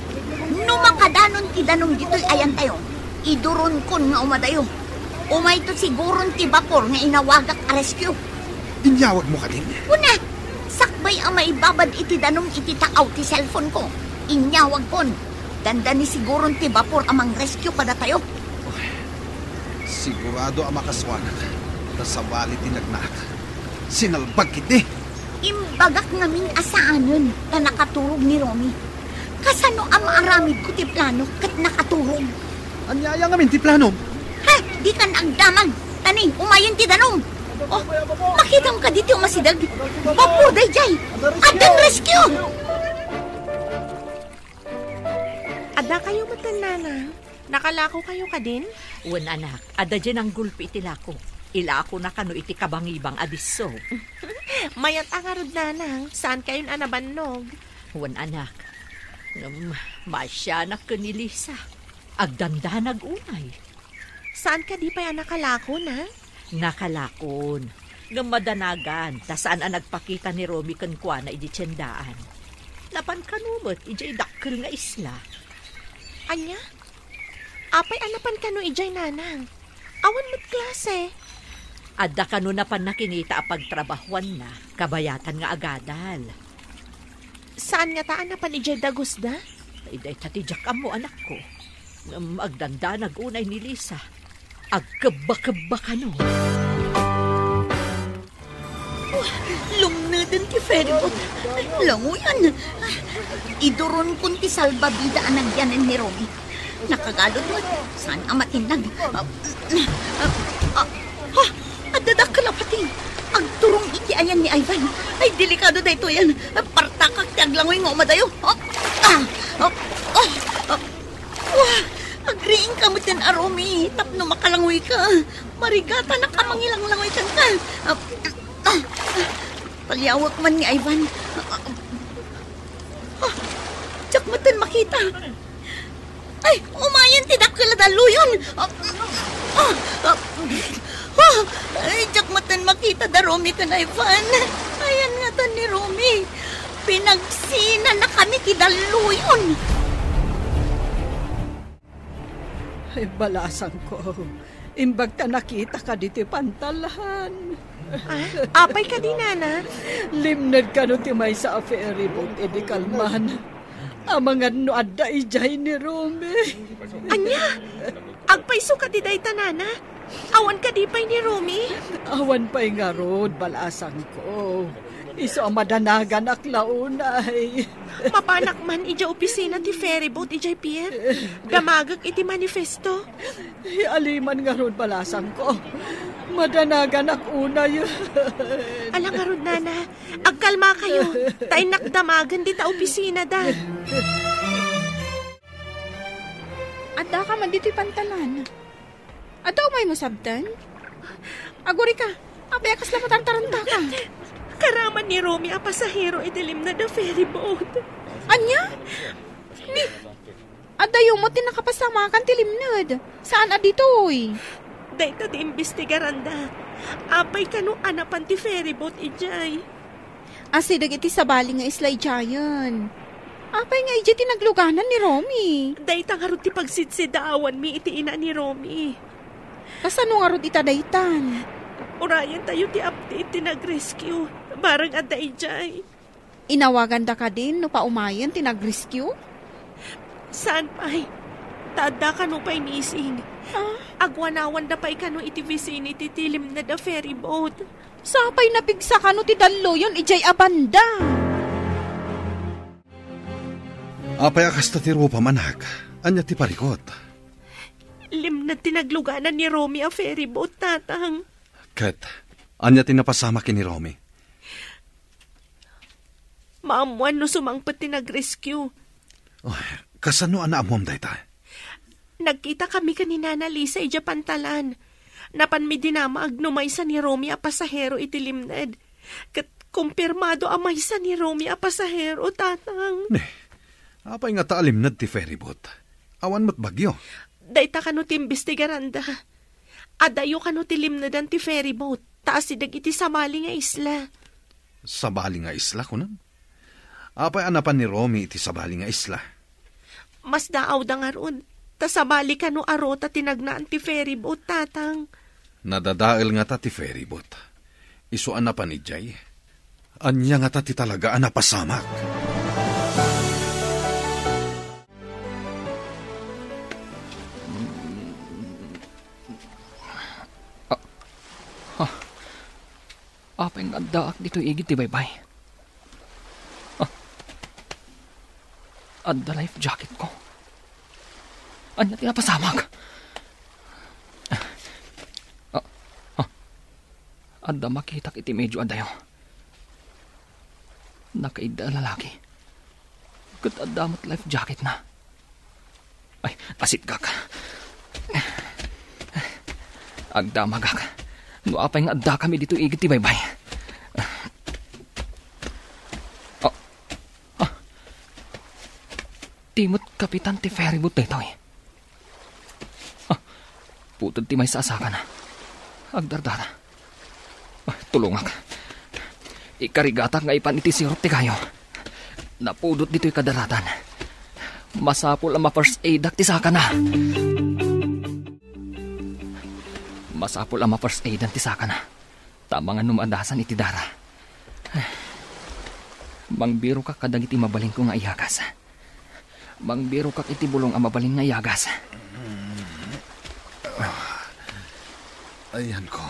No makadanon ti danong dito'y ayan tayo. Iduron kon nga umadayo. Umay to siguron ti bapor nga inawagak a rescue.
Inyawag mo ka din?
Una, sakbay ang maibabad iti danong iti taaw ti cellphone ko. Inyawag kon. Danda ni siguron ti bapor amang rescue kada tayo.
Sigurado ang makaswanak. Tasabali tinagnak. Sinalbag kiti.
Imbagak namin asaanon na nakaturog ni Romy. Kasano ang maaramid ko ti plano kat nakaturog?
Anyaya nga min ti plano.
Ha, di ka naagdamag. Tani, umayon ti danong. Oh, makita mo ka dito masidag. Bapur day jay. Adang rescue.
Ada kayo matanana? Nakalako kayo ka din?
Wen anak, ada dyan ang gulpi iti lako. Ilako na kano iti kabangibang adiso.
Mayat ang arod nanang. Saan kayo anabannog?
Wan anak, masyanak ka ni Lisa. Agdandanag unay.
Saan ka di pa yan nakalakon, ha?
Nakalakon. Ngamadanagan, ta saan ang nagpakita ni Romy kan kwa na iditsendaan. Lapan kanumot, ijay dakkel nga isla.
Anya? Apay anapan ka no ijay nanang. Awan mo't klase.
Adda ka no na pan nakinita a pagtrabahuan na, kabayatan nga agadal.
Saan nga taan napan ijay dagusda?
Iday tatijak mo anak ko. Agdanda nagunay ni Lisa. Agkaba-kaba ka no.
Lumnadan ti feribot. Languyan. Iduron kun ti salbabida anagyanan ni Romy. Nakagalod mo. Saan ang matinag? Adadak ka lapating. Ang turong iti ayan ni Ivan. Ay, delikado da ito yan. Partakak ti aglangoy nga umadayo. Agriing ka mo tin a Romy. Tapno makalangoy ka. Marigata na kamangilang langoy kan ka. Palyawak man ni Ivan. Tsak matan makita. Ay, umayan tidak kaladalo yun. Ay, tsak matan makita da Romy ka na Ivan. Ayan nga ta ni Romy. Pinagsina na kami kidalo yun.
Ay, balasan ko. Imbag ta nakita ka dito pantalahan.
Apay ka di, nana?
Limnad ka no ti may sa ferry boat, edi kalman. Amangan no adda ijay ni Romy.
Anya? Agpaiso ka di day tanana? Awan ka di pa'y ni Romy?
Awan pa'y nga rod, balasan ko. Iso ang madanagan aklaunay.
Mapanak man ija opisina ti ferry boat ijay pier. Damagag iti manifesto.
Aliman nga rod, balasan ko. Madanagan akunay.
Alang nga rod, nana. Agkalma kayo. Tay nakdamagan di ta opisina da.
Adda ka man dito'y pantalan. Adda umay mo sabtan? Aguri ka. Abay akas lang matartaranta ka.
Karaman ni Romy a pasahero idilim na the ferry boat.
Anya? Ni, adayo mo tinakapasamakan tilimnad. Saan aditoy?
Dahito di imbestigaran da. Apay ka no anapan ti ferry boat ijay.
Asidag iti sabali nga isla ijayan. Apay nga ijay tinagluganan ni Romy.
Dahita nga ro ti pagsidsidaawan mi iti ina ni Romy.
Kasano nga ro itadaytan?
Urayan tayo ti update ti nag-rescue. Barang adda ijay.
Inawagan da ka din no paumayan tinag-rescue?
Saan pa'y? Tada ka no pa'y missing. Agwanawan da pa'y ka no iti vicinity tilim na da ferry boat.
Sapay napigsa ka no ti dalo yun ijay abanda.
Apay akas ta ti rupa manag. Anya ti parikot.
Lim na tinagluganan ni Romy a ferry boat, tatang.
Kat, anya ti napasama ki ni Romy.
Maamuan no sumangpat ti nag-rescue.
Oh, kasano ana amom dayta?
Nagkita kami kanina na Lisa ija pantalan. Napan mi dinama agnumay sa ni Romy a pasahero iti limned. Kat kumpirmado amay sa ni Romy a pasahero, tatang.
Apay nga taalimnad ti ferryboat. Awan mo't bagyo.
Dayta ka no ti imbestigaranda. Adayo ka no ti limnadan ti ferryboat. Taas sidag iti samali nga isla.
Sabali nga isla kunan? Apay anapan ni Romy iti sabali nga isla.
Mas daaw da nga ron. Ta sabali ka no arota tinagnaan ti ferryboat, tatang.
Nadadael nga ta ti ferryboat. Isu anapan ni Jay. Anya nga ta ti talaga anapasamak.
Apay nga daak dito igit ti baybay. Adda life jacket ko. Anya tinapasamag. Adda makita iti medyo adayo. Nakaida lalaki. Kat adda mat life jacket na. Ay, asit gak. Agda magak. No apay nga adda kami dito igit ti baybay. Timot kapitan ti ferryboat na ito eh. Putod ti may saasakan na. Agdardara. Tulungak. Ikarigatak nga ipan iti sirop ti kayo. Napudot dito'y kadaratan. Masapul ang ma-first aid ti saka na. Masapul ang ma-first aid ti saka na. Tamang numadasan iti dara. Mangbiro ka kadag iti mabalin ko nga iyagas. Mangbiro ka iti bulong ang mabalin nga iyagas.
Ayan ko.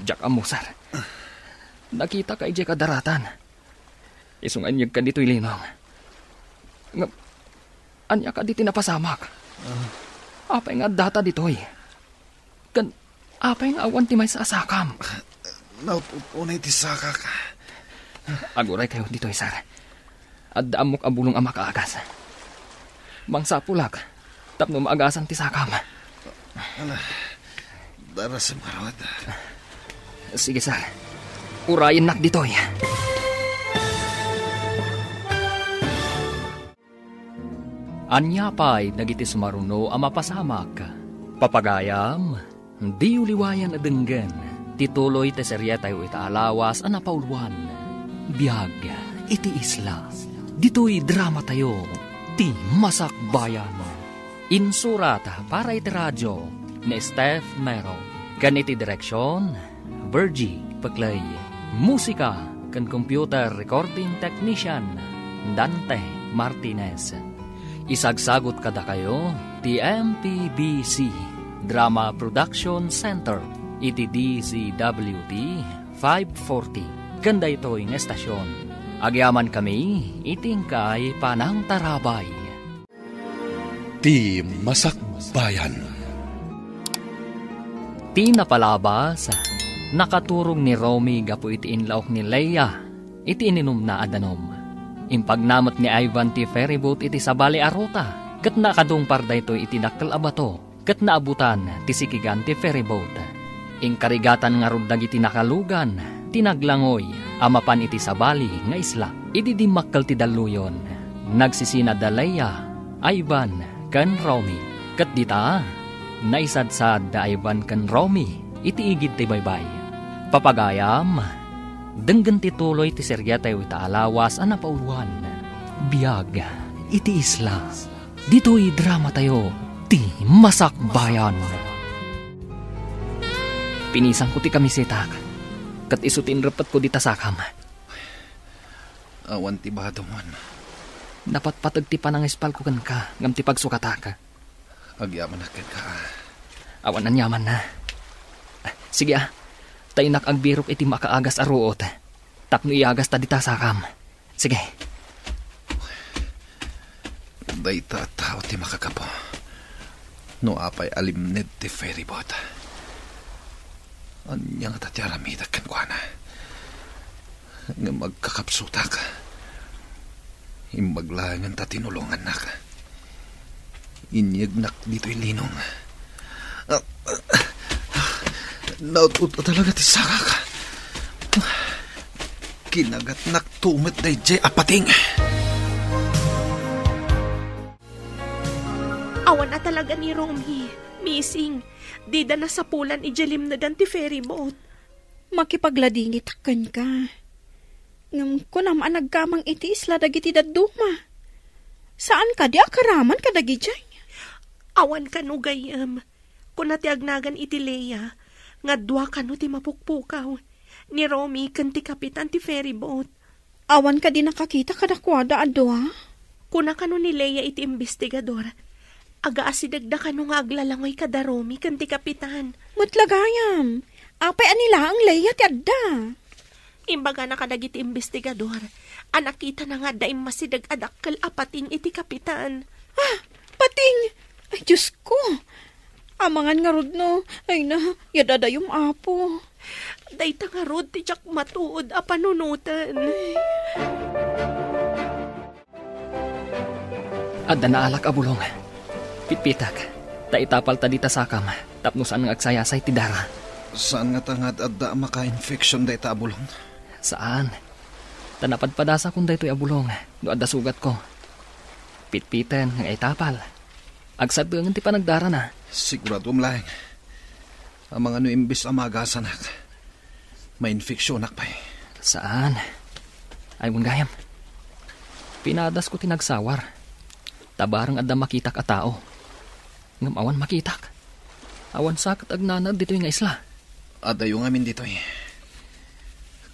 Jack amusar. Nakita ka ije kadaratan. Isunganyag ka dito'y linong. Anya ka diti napasamak. Apay nga data dito'y. Apay nga awan ti may sasakam.
Nautunay ti sakak.
Aguray kayo dito'y sar. At daamok abulong ang makaagas. Mangsapulak. Tapno maagasan ti sakam.
Dara sa marot.
Sige sar. Urayin nak dito'y. Anya pa'y nagiti sumaruno ang mapasamak. Papagayam, di uliwayan adenggan. Tituloy te serya tayo itaalawas ang napauluan. Biyag, iti isla. Dito'y drama tayo, ti masakbayan. Insurat para iti radyo ni Steph Mero. Ganiti direksyon, Virgie Paglay. Musika kan computer recording technician, Dante Martinez. Isagsagot kada kayo, ti MPBC Drama Production Center, iti DZWT 540. Ganda ito'y ng estasyon. Agyaman kami, iting kay Panang Tarabay.
Ti Masakbayan.
Ti napalabas, nakaturong ni Romy gapo iti inlaok ni Leia, iti ininom na adanom. Impagnamat ni Ivan ti ferryboat iti sabali arota, kat nakadungpar da ito iti dakkel abato, kat naabutan ti sikigan ti ferryboat. Inkarigatan nga rod dagiti nakalugan, tinaglangoy, amapan iti sabali nga isla, ididimakkel ti daluyon. Nagsisina da Leia, Ivan, kan Romy, kat dita, naisadsad da Ivan kan Romy, iti igid ti baybay. Papagayam, denggan ti tuloy ti serya tayo itaalawas ang napauluan. Biyag, iti isla. Dito'y drama tayo, ti masakbayan. Pinisang ko ti kamisetak, kat isutin rapat ko di tasakam.
Awan ti badomon.
Dapat patag ti panang espal ko kan ka, ngam ti pagsukataka.
Agyaman na ka.
Awan ang yaman na. Sige tayo nakagbirok iti makaagas aruot. Tapno iagas ta di tasakam. Sige.
Dayta tao ti makakapo. No apay alimned ti ferryboat. Anyang tatyaramida kan kwa na. Nga magkakapsutak. Imbaglangan ta tinulungan na ka. Inyagnak dito'y linong. Naututo talaga ti saka ka. Kinagat naktumit day jay apating.
Awan na talaga ni Romy. Missing. Dida na sa pulan ijalim na ganti ferryboat.
Makipagladingit kan ka. Ngam ko naman nagkamang iti isla dagiti daduma. Saan ka di akaraman ka dagi jay?
Awan ka no gayam. Kung natiagnagan iti Leia, nga dua ka no ti mapukpukaw. Ni Romy kan ti kapitan ti ferryboat.
Awan ka di nakakita kadakwada adwa?
Kuna ka no ni Leia iti investigador. Aga asidagda ka no nga aglalangoy ka da Romy kan ti kapitan.
Matlagayam. Apay anila ang Leia ti adda.
Imbaga na kadagiti investigador. Anakita na nga daim masidag adakkel apating iti kapitan.
Pating! Ay, Diyos ko! Amangan nga rod no. Ay na, yadadayong apo.
Dayta nga rod ti jak matuod a panunutan.
Adda na alak abulong. Pitpitak. Taitapal ta dita sakam. Tapno saan nga agsayasay ti dara.
Saan nga tangad adda maka-infection dayta abulong?
Saan? Tanapadpadasa kung daytoy abulong. No adda sugat ko. Pitpitan ng itapal. Agsadungan ti panagdara na.
Sigurado lang. Ang mga imbis amagasanak. May infeksyonak pa eh.
Saan? Ay, gayam. Pinadas ko tinagsawar. Tabarang adda makitak a tao. Ngam awan makitak. Awan sakat agnanag dito yung isla.
Adayo ngamin dito eh.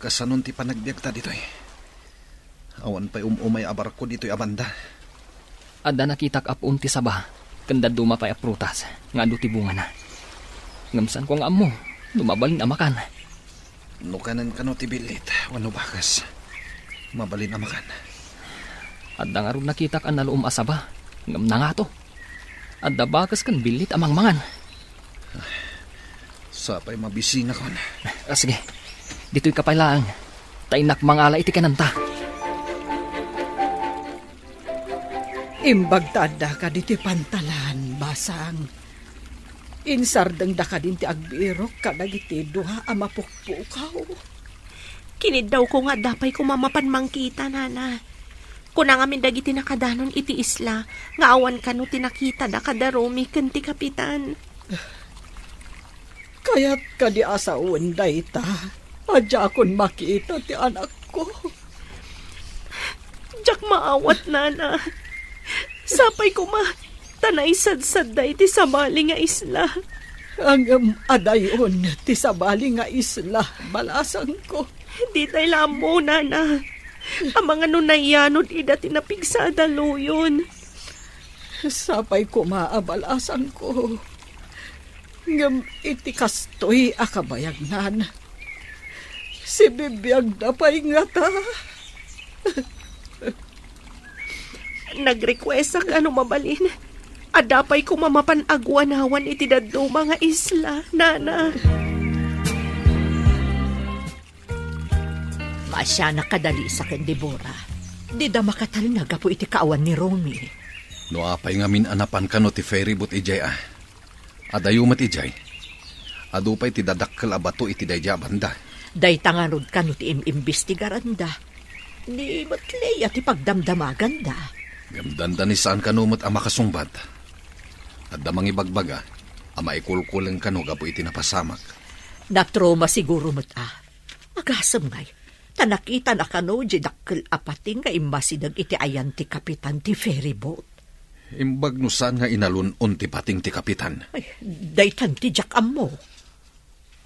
Kasanon ti panagbiagta dito eh. Awan pa'y umay abar ko dito abanda.
Adda nakitak apun ti saba. Kanda duma pa'y aprutas. Nga do ti bunga na. Ngamsan ko nga amo. Lumabalin amakan.
Nukanan ka no ti bilit. Wano bakas. Mabalin amakan.
Adda nga rin nakitak ang naluum asaba. Ngam na nga to. Adda bakas kan bilit amang mangan.
Sapay mabisina kon.
Sige. Dito'y kapailaang. Tainak mangala iti kananta.
Imbagtada ka diti pantalan, basang. Insardeng da ka din ti agbirok kadagiti duha a mapukpukaw.
Kinid daw ko nga dapay ko mamapan mangkita, nana. Kuna nga min dagiti nakadanon iti isla, nga awan ka no tinakita da kadaromi ken ti kapitan.
Kaya't ka di asawan dayta. Adya akon makita ti anak ko.
Diyak maawat, nana. Sapay ko tanay sad-sad day ti sabali nga isla.
Ang adayon ti sabali nga isla, balasan ko.
Di tayo lamo, nana. Ang mga nunayanod ida tinapigsada luyon.
Sapay ko maabalasan ko. Ngam iti kastoy akabayagnan. Si bibiyag na pa'y nga ta.
Nag-request ang mabalin. Adapay ko mamapanagwanawan iti daddo mga isla, nana.
Masya nakadali sa ken Deborah. Di da makatalinaga po iti kaawan ni Romy.
No apay ngamin anapan ka no ti ferry boat ijay ah. Adayumat ijay. Adupay ti dadakkel abato iti dayja banda.
Day tangarod ka no ti imbestigaranda. Ni matleya ti pagdamdamaganda.
Gamdanda ni saan kanumot ang makasungbat. At damang ibagbaga, ang maikulkulang kano gapo iti napasamak.
Natroma siguro mo't Agasam ngay. Tanakita na kano dakkel apating nga imbasidag iti ayan ti kapitan ti ferry boat.
Imbag no saan nga inalun ti pating ti kapitan.
Ay, daytan ti jakam mo.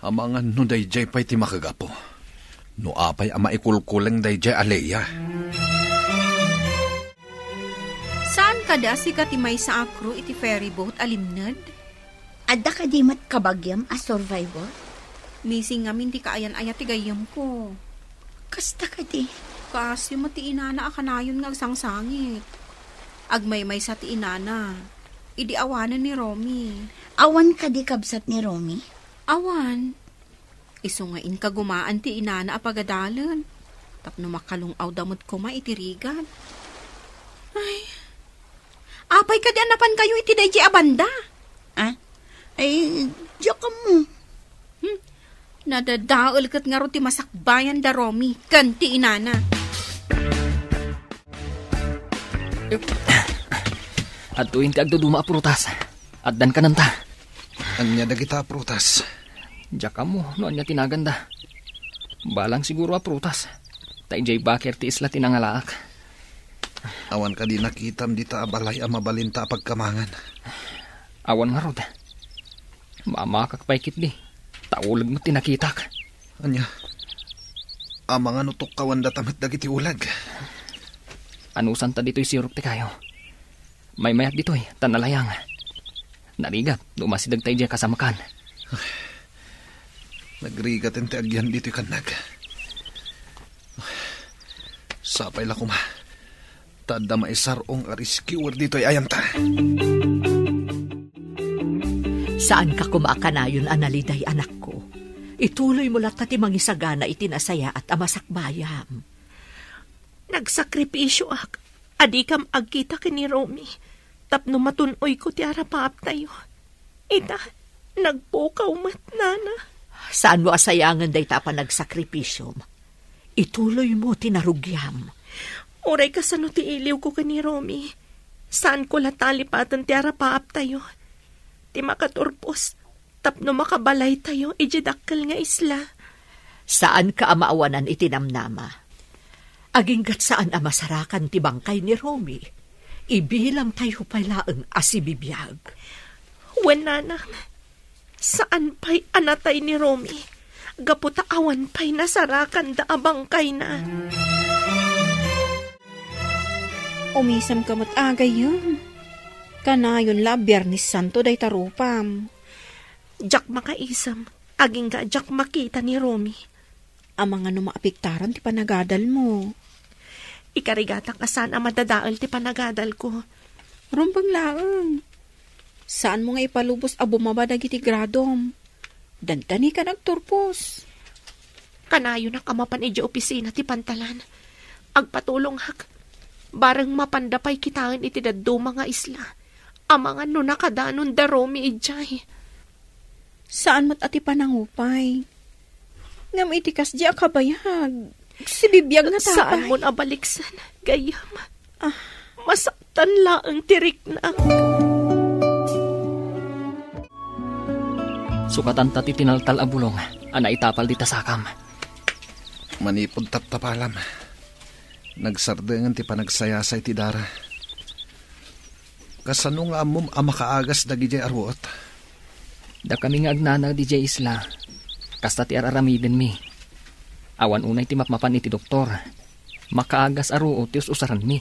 Amangan no dayjay pa'y ti makagapo. No apay ang maikulkulang dayjay aleya.
Saan kada si katimay sa akro iti ferry boat alimnad?
Adda ka di mat kabagyam a survivor?
Missing ngamin ti kaayan-ayat ti gayam ko.
Kasta ka di?
Kasi mati inana akanayon nga sangsangit. Agmay-may sa ti inana. Idi awanan ni Romy.
Awan ka di kabsat ni Romy?
Awan. Isungain ka gumaan ti inana apagadalan. Tapno makalungaw damot ko maitirigan. Apay ka di anapan kayo iti dayji abanda.
Ay, diyak mo.
Nadadaol kat nga ro ti masakbayan da Romy. Kanti inana.
At tuwing ti agduduma prutas. At dan kananta.
Anya dagita prutas.
Diyak mo, no anya tinaganda. Balang siguro prutas. Taijay bakir ti isla tinangalaak.
Awan ka di nakitam di ta abalay ang mabalinta pagkamangan.
Awan nga rod. Mamakak paikit di. Taulag mo tinakitak.
Anya, amang anutok kawan datamat dagiti ulag.
Anusan ta dito'y sirup ti kayo. May mayat dito'y tanalayang. Narigat, dumasidag tayo dyan kasamakan.
Nagrigat ente agyan dito'y kanag. Sapay la kuma. Tada maisarong ariskiwer dito'y ayanta.
Saan ka kumakanayon, analiday anak ko? Ituloy mo lahat ti mangisagana itinasaya at amasakbayam.
Nagsakripisyo ak. Adi kam agkita ka ni Romy. Tapno matunoy ko ti arapap tayo. Ita, nagpukaw mat, nana.
Saan mo asayangan day tapa nagsakripisyo? Ituloy mo tinarugyam.
Oray ka sa no ti iliw ko ka ni Romy. Saan ko latalipatan ti arapaap tayo? Ti makaturpos, tapno makabalay tayo, ijidakkel nga isla.
Saan ka amaawanan itinamnama? Aginggat saan amasarakan ti bangkay ni Romy? Ibilang tayo palaang asibibiyag.
Wenanang, saan pa'y anatay ni Romy? Gaputa awan pa'y nasarakan da abangkay na.
Umisam kamot agay yun. Kanayon la, Biyernes Santo day tarupam.
Jak makaisam, aging ga jak makita ni Romy.
Ang mga numaapiktaran ti panagadal mo.
Ikarigatang asan ang madadaal ti panagadal ko.
Rumbang laang. Saan mo nga ipalubos a bumaba dagiti gradom? Dantani ka nagturpos.
Kanayo na kamapan iji opisina ti pantalan. Agpatulong hak. Barang mapandapay kitaan iti daddo mga isla. Amangan no nakadanon da Romy ijay.
Saan mat ati panangupay? Ngam itikas di akabayag. Si bibiyag na tapay.
Saan mo nabaliksan? Gayam. Masaktan laang tirik na.
Sukatan tati tinaltal a bulong, ana itapal di tasakam.
Manipod taptapalam. Nagsardengan ti panagsayasay ti dara. Kasano nga amom amakaagas da gijay arwot?
Da kami nga agnanag di jay isla. Kasta ti araramiden mi. Awan unay ti mapmapan iti doktor. Makaagas aruot ti usaran mi.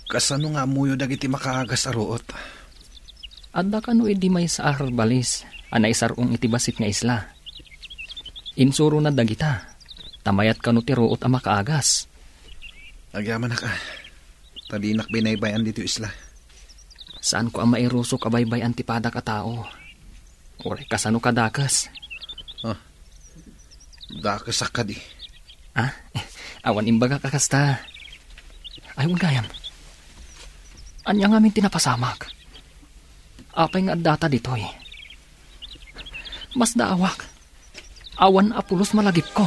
Kasano nga amuyo dagiti makaagas aruot?
Adda kano edi may sa arbalis. Anay sarong iti basit nga isla. Insuro na dagita. Tamayat kano ti ruot a makaagas.
Agyaman na ka. Talinak binaybayan dito isla.
Saan ko ang mairusok abaybayan ti padak a tao? Or kasano kadakas?
Dakas akad eh.
Awan imbaga kakasta. Ayun gayam. Anya nga min tinapasamak. Apay nga data ditoy. Mas daawak. Awan apulos malagip ko.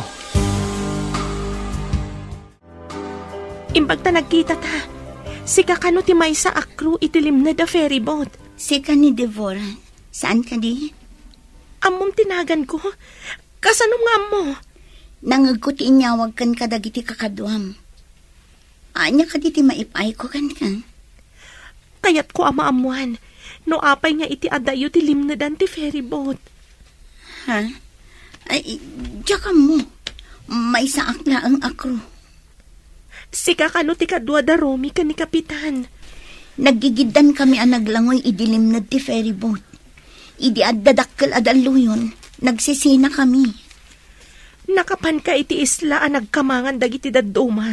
Imbag ta nagkita ta. Sika kano ti may sa akru itilim na da ferry boat.
Sika ni Devora. Saan ka di?
Amom tinagan ko. Kasanong nga mo?
Nangagkuti inyawag kan kadagiti kakaduam. Anya ka diti maipay ko kan ka.
Kayat ko amaamuan. No apay nga iti adayo ti limnadan ti ferry boat.
Ha? Ay, diyaka mo. May saak na ang akro.
Sika kano ti kadwa da Romy ka ni Kapitan.
Nagigidan kami ang naglangoy idilimnad ti ferry boat. Idi addadakkel adaluyon. Nagsisina kami.
Nakapan ka iti isla ang nagkamangan dagiti dadduma.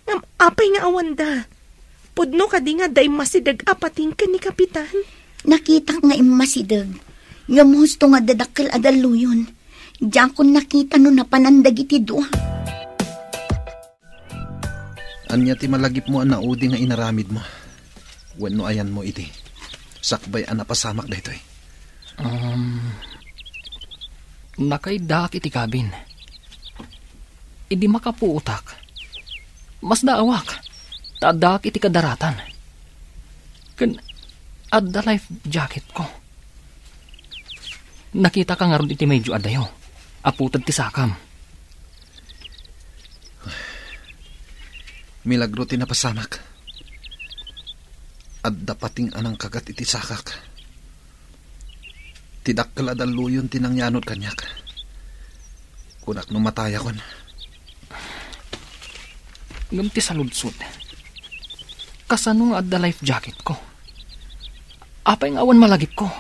Ngam apay nga awanda. Pudno ka di nga day masidag apating ka ni Kapitan.
Nakita nga imasidag. Ngam husto nga dadakkel adaluyon. Diyan ko nakita no napanandag iti doa.
Anya ti malagip mo ang naudi nga inaramid mo. Wenno ayan mo iti. Sakbay ang napasamak da ito eh.
Nakaidak iti kabin. Idi makapuutak. Mas daawak. Tadak iti kadaratan. Kan adda life jacket ko. Nakita ka nga ron iti medyo adayo. Aputad ti sakam.
Milagro ti napasamak. Adda pating anang kagat iti sakak. Tidakkel adaluyon tinangyanod kanyak. Kunak numataya kon.
Ngamti sa ludsud. Kasano nga adda life jacket ko? Apay nga awan malagip ko.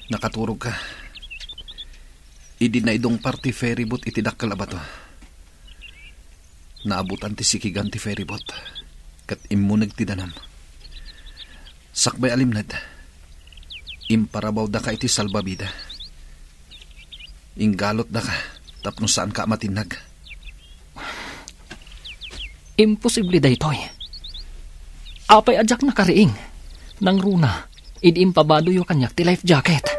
Nakaturog ka. Idi na idong party ferryboat itidakkel abato. Naabutan ti sikigan ti ferryboat. Kat immunag ti danam. Sakbay alimnad. Imparabaw da ka iti salbabida. Inggalot da ka. Tapno saan ka matinag.
Imposible da itoy. Apay adyak na kariing. Nang runa, idiimpabado yung kanyak ti life jacket.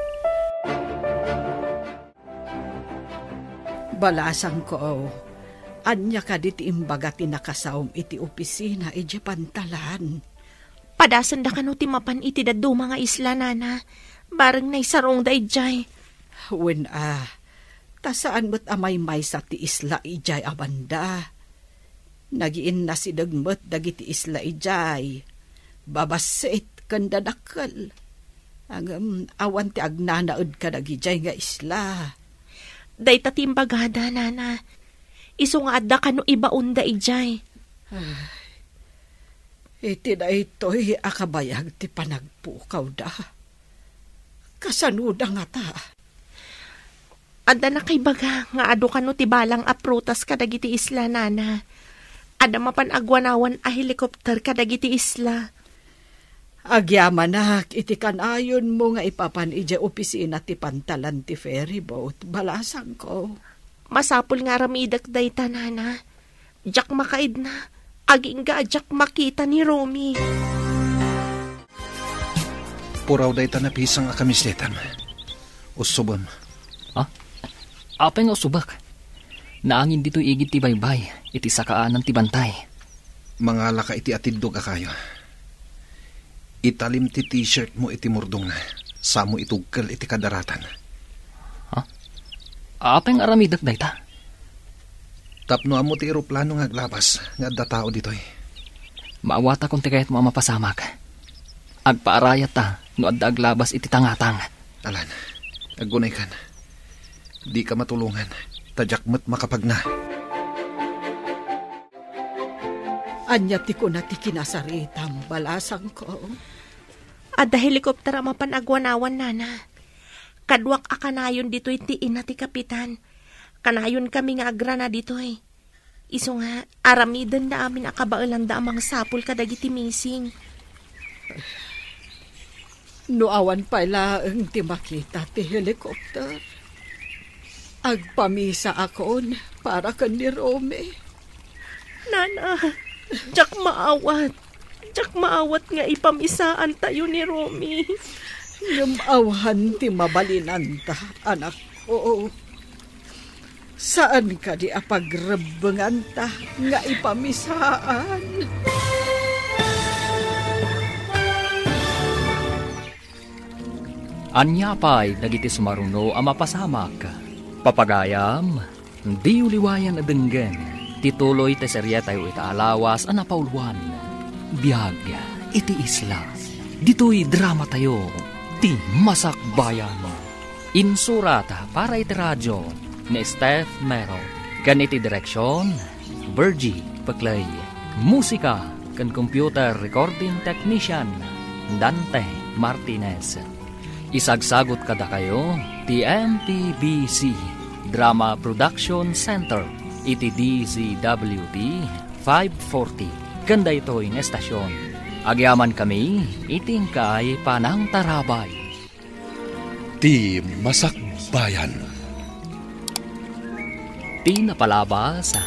Balasang ko, anya ka diti imbaga ti nakasaom iti opisina iti pantalan.
Padasan da kano ti mapan iti daddo mga isla, nana. Bareng na isarong da ijay.
Wen tasaan mo't amay sa ti isla ijay abanda. Nagiin na si dagmet dagiti isla ijay. Babasit kanda dakkel. Ang awan ti agnanaud ka dagijay nga isla.
Day tatimbagada, nana. Iso nga adda kano ibaon da ijay.
Iti na ito'y akabayag ti panagpukaw da. Kasanuda nga ta.
Adda na kay baga nga ado kano ti balang aprutas kadagiti isla, nana. Adda mapan agwanawan a helikopter kadagiti isla.
Agyaman iti kanayon mo nga ipapan ija opisina ti pantalan ti ferry boat. Balasang ko.
Masapul nga ramidak day ta, nana. Jak makaid na. Aging ga jak makita ni Romy.
Puraw day ta napisang akamisletan. Usubam.
Apeng usubak. Naangin dito igit ti baybay, iti sakaanan ti bantay.
Mangala ka iti atiddo ka kayo. Italim ti t-shirt mo iti murdong na. Samo itugkal iti kadaratan.
Apeng aramidak day ta.
Tapno amo ti eroplano nga aglabas nga adda tao ditoy.
Maawata kung tikayat mo mapasamak. Agpaarayat ta no adda aglabas iti tangatang.
Alan, aggunay kan. Di ka matulungan. Tadyak mo't makapag na.
Anya ti ko na ti kinasaritam, balasang ko.
Adda helikopter mapan agwanawan, nana. Kadwak akanayon dito'y tiin na ti kapitan. Kanayon kami nga agrana dito'y. Iso nga, aramidan na amin akabailan da amang sapul kadagiti missing.
Nuawan pala ang ti makita ti helikopter. Agpamisa akon para kan ni Romy.
Nana, jak maawat. Jak maawat nga ipamisaan tayo ni Romy.
Yumawahan ti mabalinanta, anak ko. Saan ka di apagrebenganta nga ipamisaan?
Anya pa'y dagiti sumaruno ang mapasamak. Papagayam, di uliwayan adenggen. Tituloy te serye tayo itaalawas ang napauluan. Biyag, iti isla. Dito'y drama tayo, ti masakbayan. Insurata para iti radyo ni Steph Mero. Kan iti direksyon, Virgie Paclay. Musika kan computer recording technician, Dante Martinez. Isagsagot kada kayo, ti MPBC Drama Production Center, iti DZWT 540. Ganda ito'y estasyon. Agyaman kami, iting kay Panang Tarabay.
Ti Masakbayan.
Ti napalabas,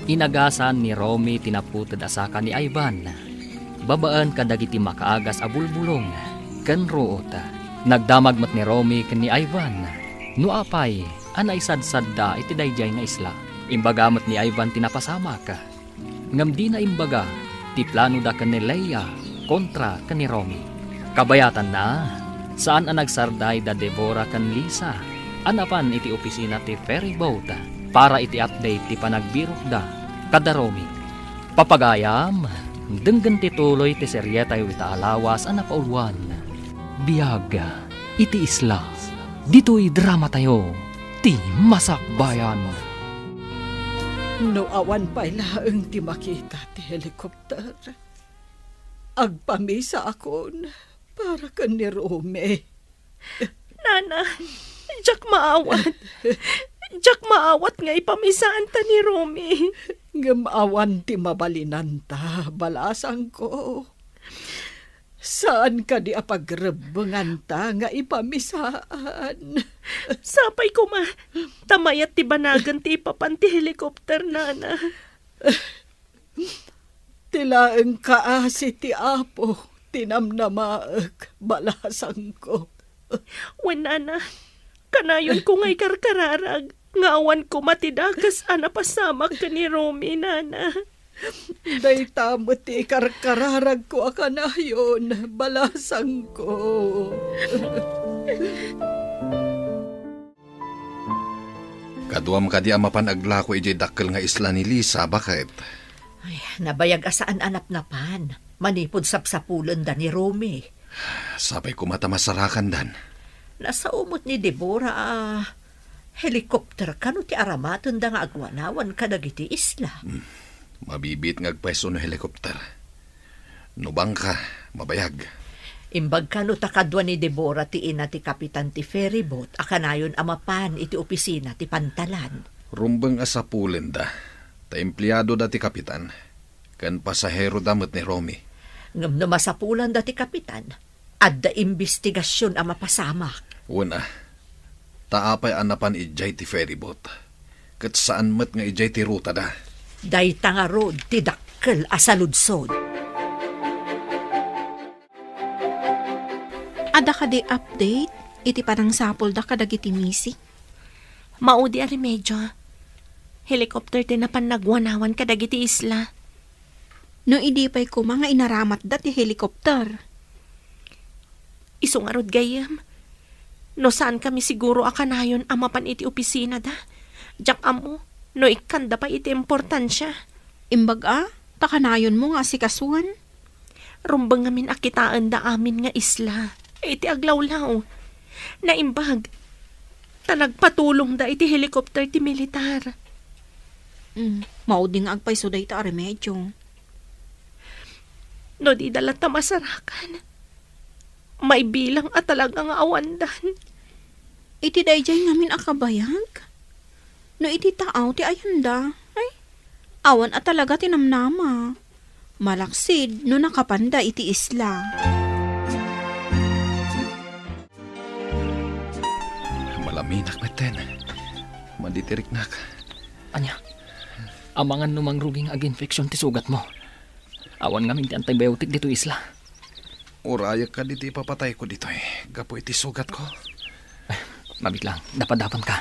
inagasan ni Romy tinaputad asaka ni Ivan. Babaan kadagiti makaagas a bulbulong, kan root. Nagdamag mat ni Romy ken ni Ivan. Nuapay, anay sadsadda iti dayjay nga isla. Imbagamat ni Ivan tinapasamak. Ngam di na imbaga, ti plano da ken ni Leia kontra ken ni Romy. Kabayatan na, saan ang nagsarday da Deborah ken Lisa. Anapan iti opisina ti ferry boat para iti update ti panagbirok da kada Romy. Papagayam, denggen ti tuloy ti serye tayo itaalawas ang napauluan. Biyag, iti isla. Dito'y drama tayo, ti masakbayan.
No awan pala ang ti makita ti helikopter. Agpamisa akon para kan ni Romy.
Nana, jak maawat. Jak maawat nga ipamisaan ta ni Romy.
Ngamawan ti mabalinanta, balasang ko. Saan ka di apagrebenganta nga ipamisaan?
Sapay ko ma, tamayat ti banagan ti ipapan ti helikopter, nana.
Tilaeng kaasi ti apo, tinamnamaag, balasang ko.
Wen, nana, kanayon ko nga'y karkararag, nga awan ko matidakas anapasamak ka ni Romy, nana.
Day tamot ti karkararag ko akanayon, balasang ko.
Kaduam ka di amapan aglako ijay dakkel nga isla ni Lisa, bakit?
Ay, nabayag asaan anap-napan. Manipod sapsapulan da ni Romy.
Sabay ko mata masarakan dan.
Nasa umot ni Deborah, helikopter ka no ti aramaton da nga agwanawan ka dagiti isla.
Mabibit ngagpwesto no helikopter. Nubang ka, mabayag.
Imbag ka no takadwa ni Deborah ti ina ti kapitan ti ferryboat, akanayon amapan iti opisina ti pantalan.
Rumbang asapulen da. Ta empleyado da ti kapitan. Kan pasahero damot ni Romy.
Ngam no masapulan da ti kapitan, adda imbestigasyon ang mapasamak.
Una, taapay anapan ijay ti ferryboat. Kat saan mat nga ijay ti ruta da.
Dayta nga road ti dakkel asaludsod.
Ada ka di update? Iti parang sapol da ka dagiti misi.
Maudi a remedyo. Helicopter ti napan nagwanawan ka dagiti isla.
No idi pa'y ko mga inaramat da ti helikopter.
Iso nga rod gayam. No saan kami siguro akanayon amapan iti opisina da. Jak amo, no ikanda pa iti importansya.
Imbag takanayon mo nga si kasuan.
Rumbang ngamin akitaan da amin nga isla. Iti aglawlaw. Naimbag. Tanagpatulong da iti helikopter ti militar.
Maudi nga agpay suday ta remedyo.
No di dalat ta masarakan. May bilang at talagang awandan.
Iti dayjay ngamin akabayag. No iti taaw ti ayanda. Ay, awan at talaga tinamnama. Malaksid no nakapanda iti isla.
Malaminak meten. Maditiriknak.
Anya, amangan numang ruging ag-infeksyon ti sugat mo. Awan ngamin ti antibiotic dito isla.
Urayak ka dito ipapatay ko dito eh. Gapo iti sugat ko.
Mabiglang, dapat-dapan ka.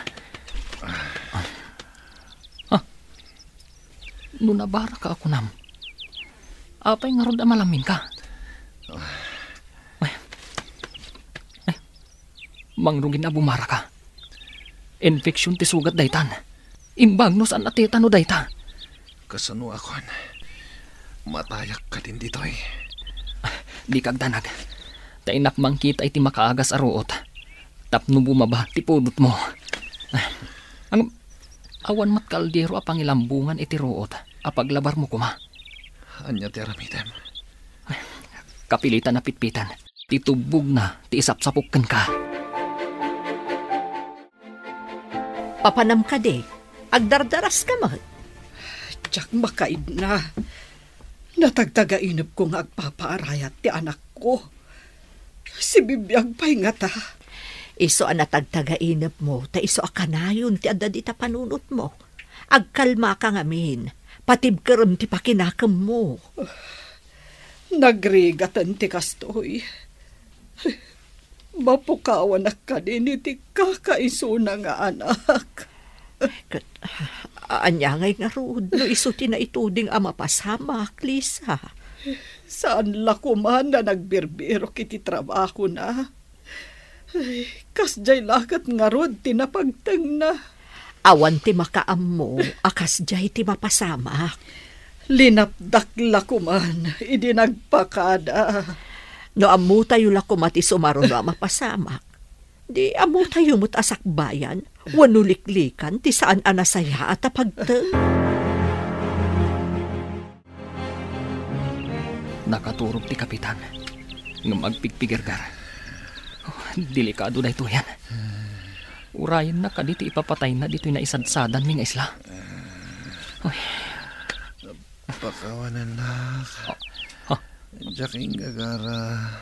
Nunabara ka ako nam. Apay nga rod malamin ka. Mangrugin na bumara ka. Infeksyon ti sugat daytan. Imbag no saan atita no dayta.
Kasano akon. Matayak ka din dito eh.
Di kagdanag. Tainak mangkita iti makaagas aruot. Tapno bumaba ti pudot mo. Ang awan mat kaldero apang ilambungan iti ruot. Apaglabar mo kuma.
Anya ti aramitem.
Kapilitan na pitpitan. Titubog na ti isapsapukan ka.
Papanam ka de. Agdardaras ka mo.
Diyak makaid na. Natagtagainap ko nga agpapaarayat ti anak ko. Si bibiyag pa'y nga ta.
Iso ang natagtagainap mo, ta iso akanayon ti adda di ta panunot mo. Agkalma ka ngamin, patibkaram ti pakinakam mo.
Nagrigatan ti kastoy. Mapukawan na ka din iti kakaisuna nga anak.
Anyangay nga rod, no iso ti na ituding amapasamak, Lisa.
Saan lakuman na nagbirbiro kiti trabaho na? Ay, kasjay lakat nga rod, tinapagtang na.
Awan ti makaam mo, akasjay ti mapasamak.
Linapdak lakuman, idi nagpakada.
No amu tayo lakumati sumaro na mapasamak. Di amu tayo mo't asakbayan, wanuliklikan, ti saan anasaya at apagtang.
Nakaturog ti kapitan. Nga magpigpigirgar. Delikado na ito yan. Urayan na ka dito ipapatay na dito na isadsadan mi nga isla.
Pakawanan nak. Jaking gagara.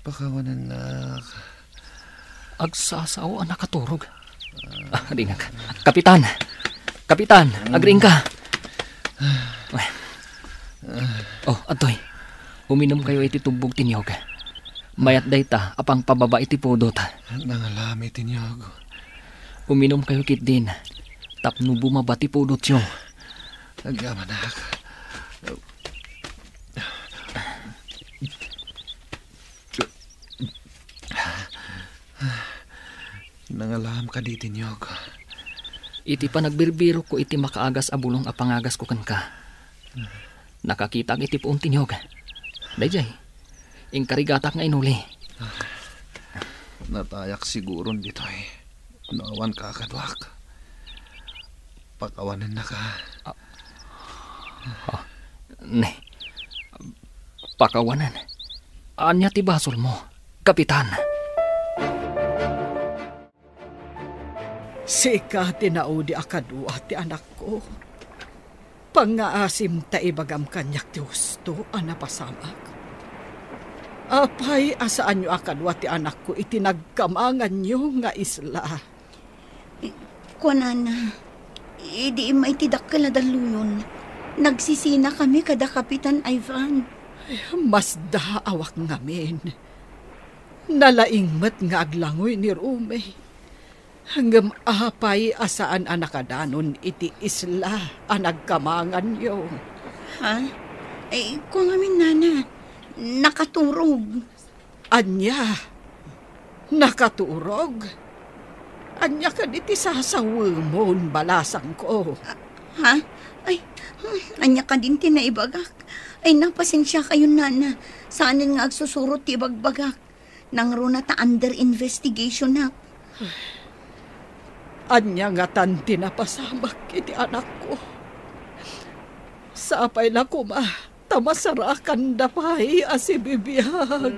Pakawanan nak.
Agsasaw ang nakaturog. Ringag. Kapitan! Kapitan! Agring ka! Atoy. Uminom kayo iti tubog tinyog. Mayat dayta apang pababa iti pudot.
Nangalami tinyog.
Uminom kayo kit din. Tapno bumaba ti pudot yo.
Agamanak. Nangalam ka di tinyog.
Iti panagbirbiro ko iti makaagas abulong apangagas ko kan ka. Nakakita iti puong tinyog. Dayjay, ingkarigatak nga inuli.
Natayak siguron dito eh. Nawan ka kadwak. Pakawanin na ka.
Ne, pakawanan. Anya ti basol mo, kapitan.
Sika tinaudi akadwa ti anak ko. Pangaasim ta ibagam kanyak ti husto anapasamak. Apay asaan nyo akadwa ti anak ko iti nagkamangan nyo nga isla.
Kunana, idi imay tidak ka na daluyon. Nagsisina kami kada Kapitan Ivan.
Mas daawak ngamin. Nalaingmat nga aglangoy ni Rome. Hanggang apay asaan anakadanon iti isla anagkamangan yo.
Ha? Ay, kung amin nana, nakaturog.
Anya? Nakaturog? Anya ka diti sasawumon balasang ko.
Ha? Ay, anya ka din tinaibagak. Ay, napasensya kayo nana. Saanin nga agsusurot ti bagbagak. Nang runa ta under investigation na.
Anya nga tanti na pasamak iti anak ko. Sapay na kuma, tamasarakan dapay asibibiyag.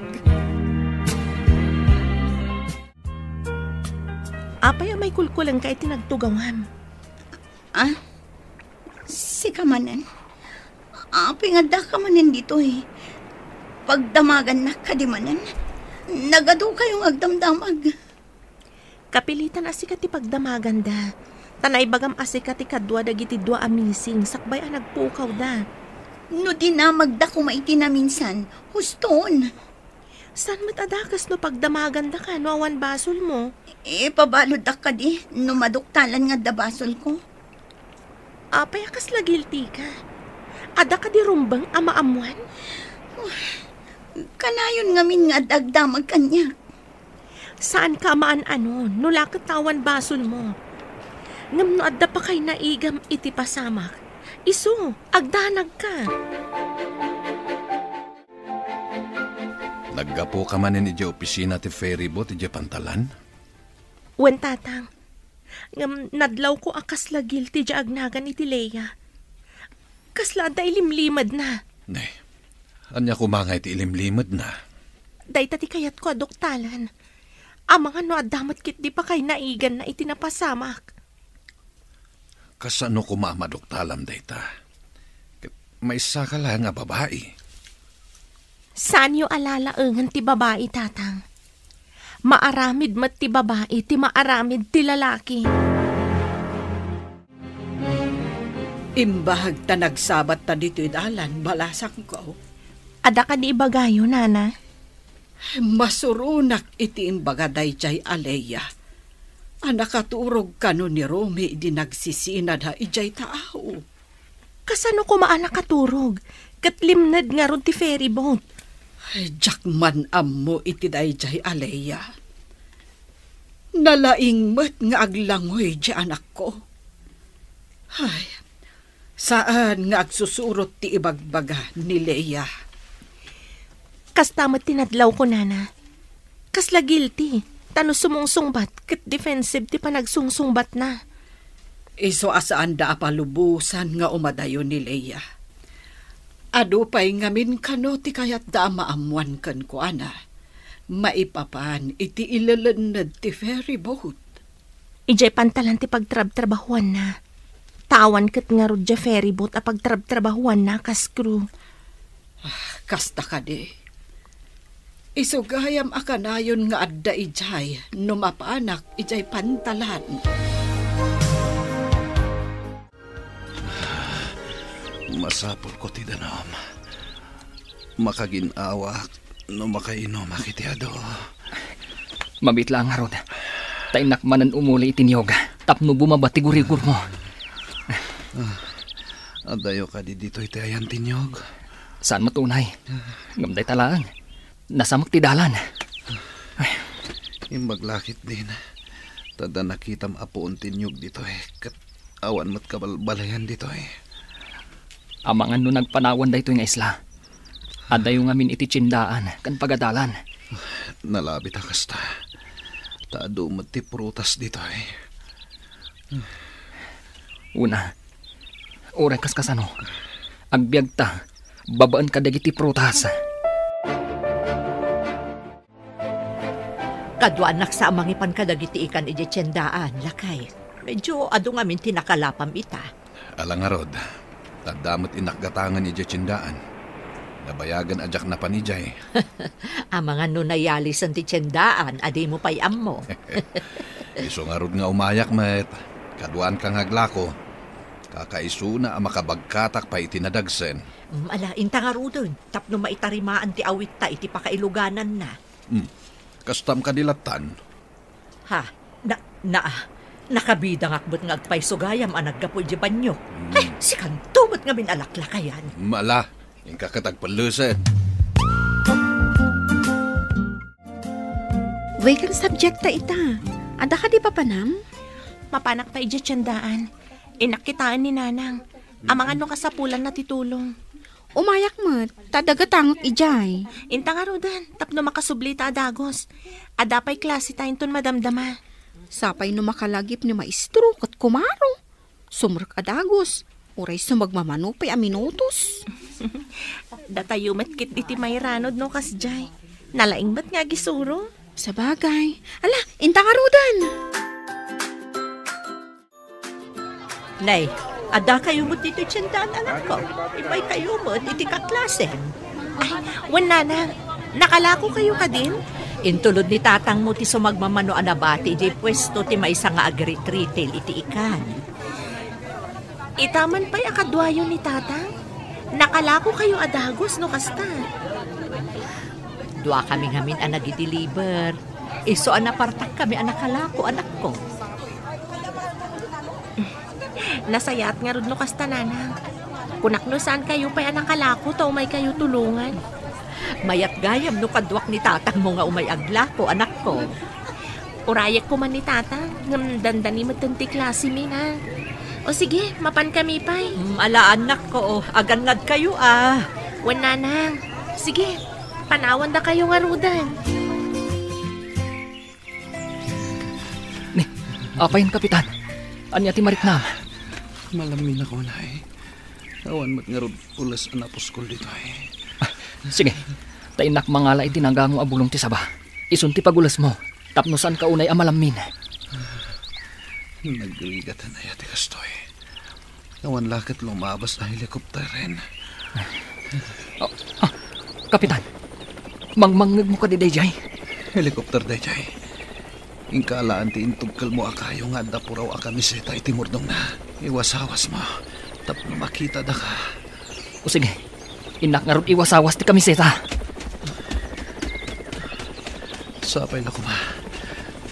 Apay may kulkulang ka iti nagtugawan.
Ah? Si kamanan? Apay nga da kamanan dito eh. Pagdamagan na kadimanan. Nagado kayong agdamdamag.
Kapilitan asika ti pagdamagan da. Tanay bagam asika ti kadwa dagiti dua amising sakbay ang nagpukaw da.
No di na magda kumaiti na minsan, huston.
San matadakas no pagdamagan da ka no awan basol mo?
Pabalod da ka di, no maduktalan nga da basol ko.
Apay akas la guilty ka. Ada ka di rumbang amaamuan?
Kanayon ngamin nga dagdamag kanya.
Saan ka maan ano, nulakot tawan basol mo. Ngam no adda pa kay naigam iti pasamak. Isu, agdanag ka.
Naggapo ka man ni di opisina ti ferry boat ti pantalan?
Wen tatang, ngam nadlaw ko akas la guilty di agnagan iti Leia. Kasla da ilimlimad na.
Ne, anya kumangay ti ilimlimad na.
Day tati kayat ko adoktalan. Amang ano adamat kit di pa kay naigan na itinapasamak.
Kasano kumamadoktalam dayta? May isa ka lang nga babae.
Saan yo alalaengan ti babae, tatang? Maaramid mat ti babae, ti maaramid ti lalaki.
Imbahag ta nagsabat ta dito'y dalan, balasang ko.
Ada ka di ibagayo, nana?
Masurunak iti imbagaday jay aleya. Anakaturog kano ni Rome di nagsisinad ha ijay tao.
Kasano ko maanakaturog? Katlimnad nga ron ti ferry boat.
Jakman ammo iti day jay aleya. Nalaingmat nga aglangoy jay anak ko. Ay, saan nga agsusurot ti ibagbaga ni Leia?
Kastamat tinadlaw ko, nana. Kasla guilty. Tano sumungsungbat, kat defensive ti panagsungsungbat na.
Iso asaan da apalubusan nga umadayo ni Leia. Ado pa'y ngamin kano ti kayat da maamuan kan ko, ana. Maipapan iti ilalanad ti ferry boat.
Ijay pantalan ti pagtrab-trabahuan na. Tawan kat nga ro dya ferry boat a pagtrab-trabahuan na kas crew.
Kasta ka di. Isugayam akanayon nga adda ijay, numapanak ijay pantalan.
Masapol ko ti danam. Makaginawa no makainom akitiado.
Mabitla nga ron. Tainak manan umuli itinyoga. Tapno bumabati gurigur mo.
Adayo ka di dito iti ayan tinyog.
Saan matunay? Ngamday talaan. Nasa magtidalan.
Imbaglakit din. Tada nakitam apoon tinyog dito kat awan mo't kabalbalayan dito
Amangan no nagpanawan da ito nga isla. Adayo ngamin iti tsindaan kan pagadalan.
Nalabit kasta. Taado mo't ti prutas dito
Una, oray kas kasano. Agbiag ta, babaan ka dagiti prutas.
Kadwa anak sa amangipan kadagiti ikan iti tiyendaan, lakay. Medyo adu ngamin tinakalapam ita.
Alang nga rod, tadamot inakgatangan ni Jacindaan. Nabayagan ajak na panijay.
Amangan no nayalis ang ti tiyendaan, adi mo pa'y mo.
Iso nga rod nga umayak met. Kadwaan ka nga glako. Kakaiso na ang makabagkatak pa itinadagsen.
Ala, inta nga rudon. Tapno maitarimaan ti awit ta iti pakailuganan na.
Kastam ka dilatan.
Ha? Nakabidang akbot nga agpay sugayam ang naggapoy di banyo. Ay, si kantumot nga minalaklakayan.
Mala, yung kakatagpaluset.
Way kang subjecta ita. Ada ka di papanam?
Mapanak ta iti tiyandaan. Inakitaan ni nanang. Amang ano kasapulan na titulong.
Umayak mo't, tadagatangok ijay.
Inta nga rodan, tapno makasubli ta adagos. Adapay klase tayo ton madamdama.
Sapay no makalagip ni maestro kat kumaro. Sumrek adagos, uray sumagmamanupay a minutos.
Datayo matkit iti may ranod no kasjay. Nalaing ba't nga gisuro?
Sa bagay. Ala, inta nga rodan.
Nay, ada kayo mo dito tiyendaan, anak ko. Ibay kayo mo, iti kaklase.
Ay, wan nanang. Nakalako kayo ka din?
Intulod ni tatang mo ti sumagmamano anabati, di pwesto ti may nga agri-retail iti ikan.
Itaman pa'y akadwayo ni tatang? Nakalako kayo adagos no kasta.
Dua kami ngamin ang nag-deliver. Iso anapartak kami ang nakalako, anak ko.
Nasayat nga rod no kasta nanang. Kunakno saan kayo pa'y anakalako taw may kayo tulungan.
Mayat gayam no kadwak ni tatang mo nga umay aglako, anak ko.
Urayak ko man ni tatang. Ngam dandani matanti klase mi na. O sige, mapan kami pa'y.
Ala anak ko, agangad kayo
Wan nanang. Sige, panawan da kayo nga rudan.
Ni, apayin kapitan. Anya ti mariknam.
Malamin ako na Awan mat nga rod ulas anapos ko dito
Sige, tainak mangala itinangga mo abulong ti saba. Isunti pagulas mo. Tapno saan ka unay amalamin.
Nagligatan na yati kastoy. Awan lakit lumabas na helikopter rin.
Kapitan, mangmangag mo ka di Dayjay.
Helikopter Dayjay. Ingkalaan ti intugkal mo akayo nga da puraw akamiseta iti murdong na. Iwasawas mo. Tapno makita da ka.
O sige, inak nga ron iwasawas ti kamiseta.
Sapay na kuma.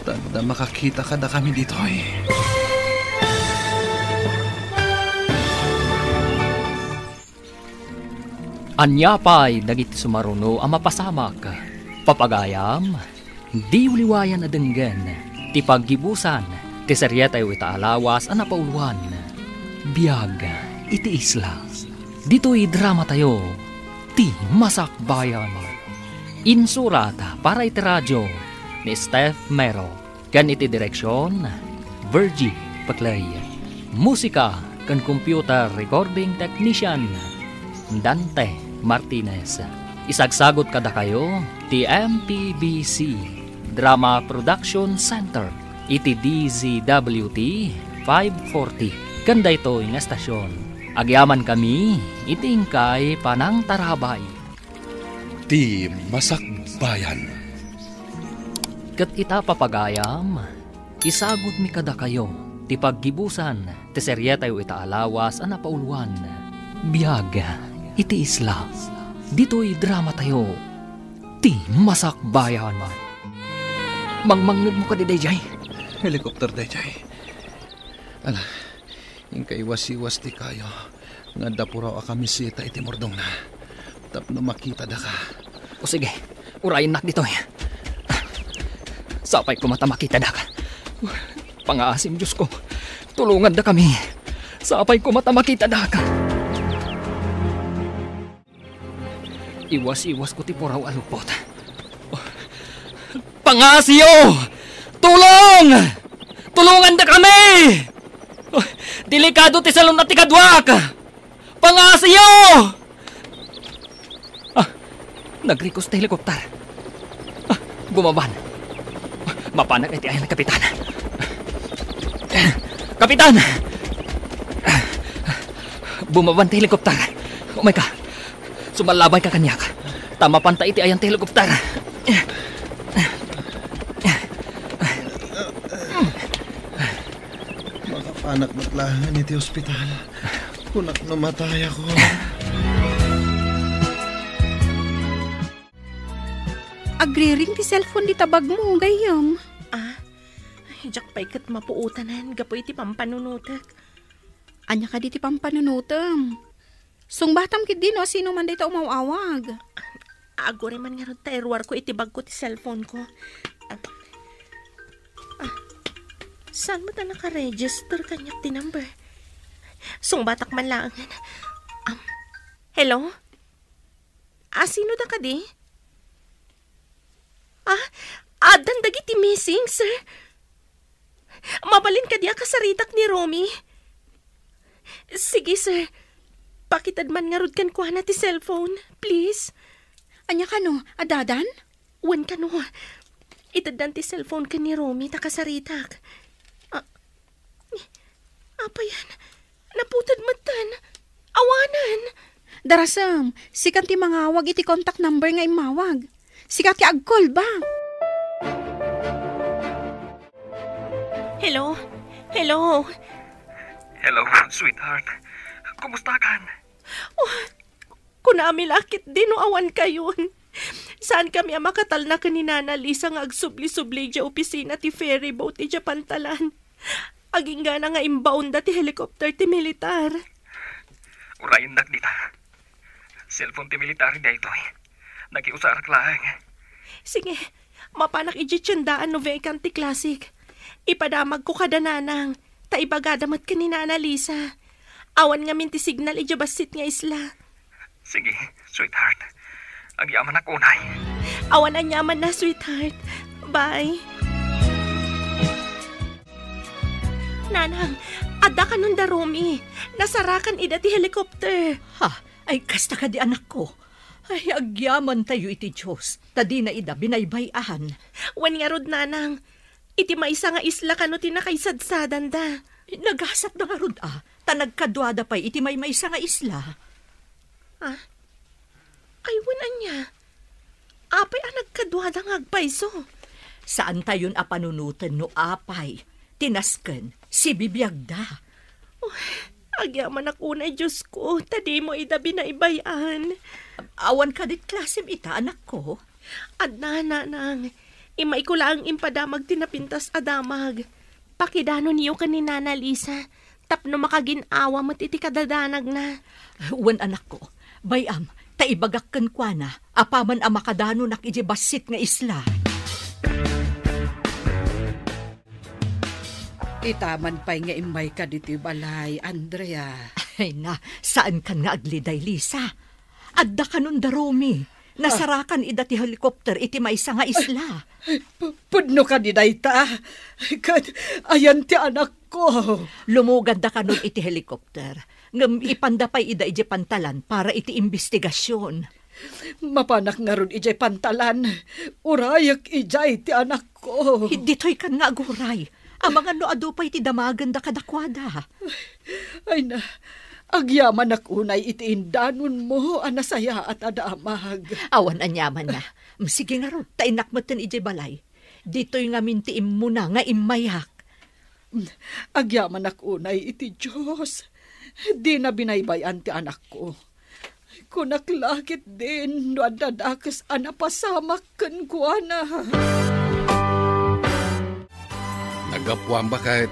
Tanda makakita ka na kami dito
Anyapay dagiti sumaruno ang mapasamak. Papagayam, di uliwayan na denggen. Ti paggibusan, ti seryetay wita alawas ang napauluan. Biyag, iti isla. Dito'y drama tayo, ti masakbayan. Insurat para iti radyo ni Steph Mero. Kan iti direksyon, Virgie Paclay. Musika kan computer recording technician, Dante Martinez. Isagsagot kada kayo, ti MPBC Drama Production Center. Iti DZWT 540. Ganda ito yung estasyon. Agyaman kami, itingkay panang tarabay.
Ti Masakbayan.
Kat ita papagayam, isagot mi kada kayo, ti paggibusan, ti seryetay o ita alawas ang napauluan. Biyag, iti isla, dito'y drama tayo, ti Masakbayan. Mangmangag mo ka di Dayjay.
Helikopter Dayjay. Ala, yung kaiwas-iwas ti kayo. Nga dapuraw kami sita iti mordong na. Tapno makita da ka.
O sige, urayin nak dito. Sapay ko mata makita da ka. Pangaasim Diyos ko, tulungan da kami. Sapay ko mata makita da ka. Iwas-iwas ko ti puraw alupot. Pangasyo! Tulong! Tulungan da kami! Delikado ti salon na ti kadwak! Pangasyo! Nag-request ti helikopter. Bumaban. Mapanag iti ayan ng kapitan. Kapitan! Bumaban ti helikopter. Oh my God. Sumalabay ka kanyak. Tama panta iti ayan ti helikopter.
Makapanak matlahan iti ospital. Kunak namatay ako.
Agri-ring ti cellphone di tabag mo, gayam.
Jak pa ikat mapuutanan. Gapo iti pampanunutak.
Anya ka di ti pampanunutam. Sungbatam kit din o sino man day ta umawawag.
Ago rin man nga ron tairwar ko itibag ko ti cellphone ko. Saan mo ta naka-register kanyak ti number? Sungbatak man lang. Hello? Sino da ka di? Dandagi ti missing, sir. Mabalin ka di kasaritak ni Romy. Sige, sir. Pakitad man nga rod kan kuha na ti cellphone, please.
Anya ka no, adadan?
Wan ka no. Itadan ti cellphone ka ni Romy, takasaritak. Apa yan? Naputad matan. Awanan.
Darasam, sikat ti mangawag iti contact number nga imawag. Sikat ti agkol ba?
Hello? Hello?
Hello, sweetheart. Kumusta kan?
Kunami lakit din o awan kayon. Saan kami makatal na kaninana Lisa nga agsubli-subli dya opisina ti ferry boat ti dya pantalan. Aging gana nga imbaon da ti helicopter ti militar.
Urayin nak dita. Cellphone ti military da ito. Nakiusarak lang.
Sige, mapanak iji tiyandaan no vacant ti classic. Ipadamag ko kada nanang. Ta ibagadamat ka ni Nana Lisa. Awan nga minti signal iji basit nga isla.
Sige, sweetheart. Agyaman ako unay.
Awan ang yaman na, sweetheart. Bye. Nanang, adda ka nun da Romy. Nasarakan ida ti helicopter.
Ay kasta ka di anak ko. Ay agyaman tayo iti Diyos. Tadi na ida binaybayan.
Wan nga rod, nanang. Iti maisa nga isla kano tinakaisadsadan da.
Nagasat na nga rod Tanagkadwada pa'y iti may maisa nga isla.
Ay wanan niya. Apay nagkadwada nga agpayso.
Saan tayon panunutan no apay? Tinasken, si bibiyagda.
Agyaman ako na Diyos ko. Tadi mo ida binaybayan.
Awan ka dit klasim ita, anak ko.
Adna, nanang. Imay ko lang impadamag tinapintas adamag. Pakidano niyo ka ni Nana Lisa. Tapno makaginawa mat iti kadadanag na.
Wan anak ko. Bayam, taibagakkan kwa na. Apaman makadano nak ijibasit nga isla.
Itaman pa'y nga imay ka dito balay, Andrea.
Ay na, saan kan nga agliday, Lisa? Adda ka nun da Romy. Nasarakan ida ti helicopter iti maysa nga isla.
Pudno ka di dayta. Ayan ti anak ko.
Lumugad da ka nun iti helicopter. Ngam ipandapay ida iti pantalan para iti investigasyon.
Mapanak nga ron iti pantalan. Urayak ijay ti anak ko.
Dito'y kan nga aguray. Ang mga noado pa iti damagan da kadakwada.
Ay na, agyaman unay iti indanon mo, anasaya at adamag.
Awan anyaman na. Sige nga ron, tainakmatan iti balay. Dito'y nga mintiim mo na nga imayak.
Agyaman unay iti Diyos. Di na binaybayan ti anak ko. Kunaklakit din, no adadakas anapasamak kan kuana.
Nagapuan ba kahit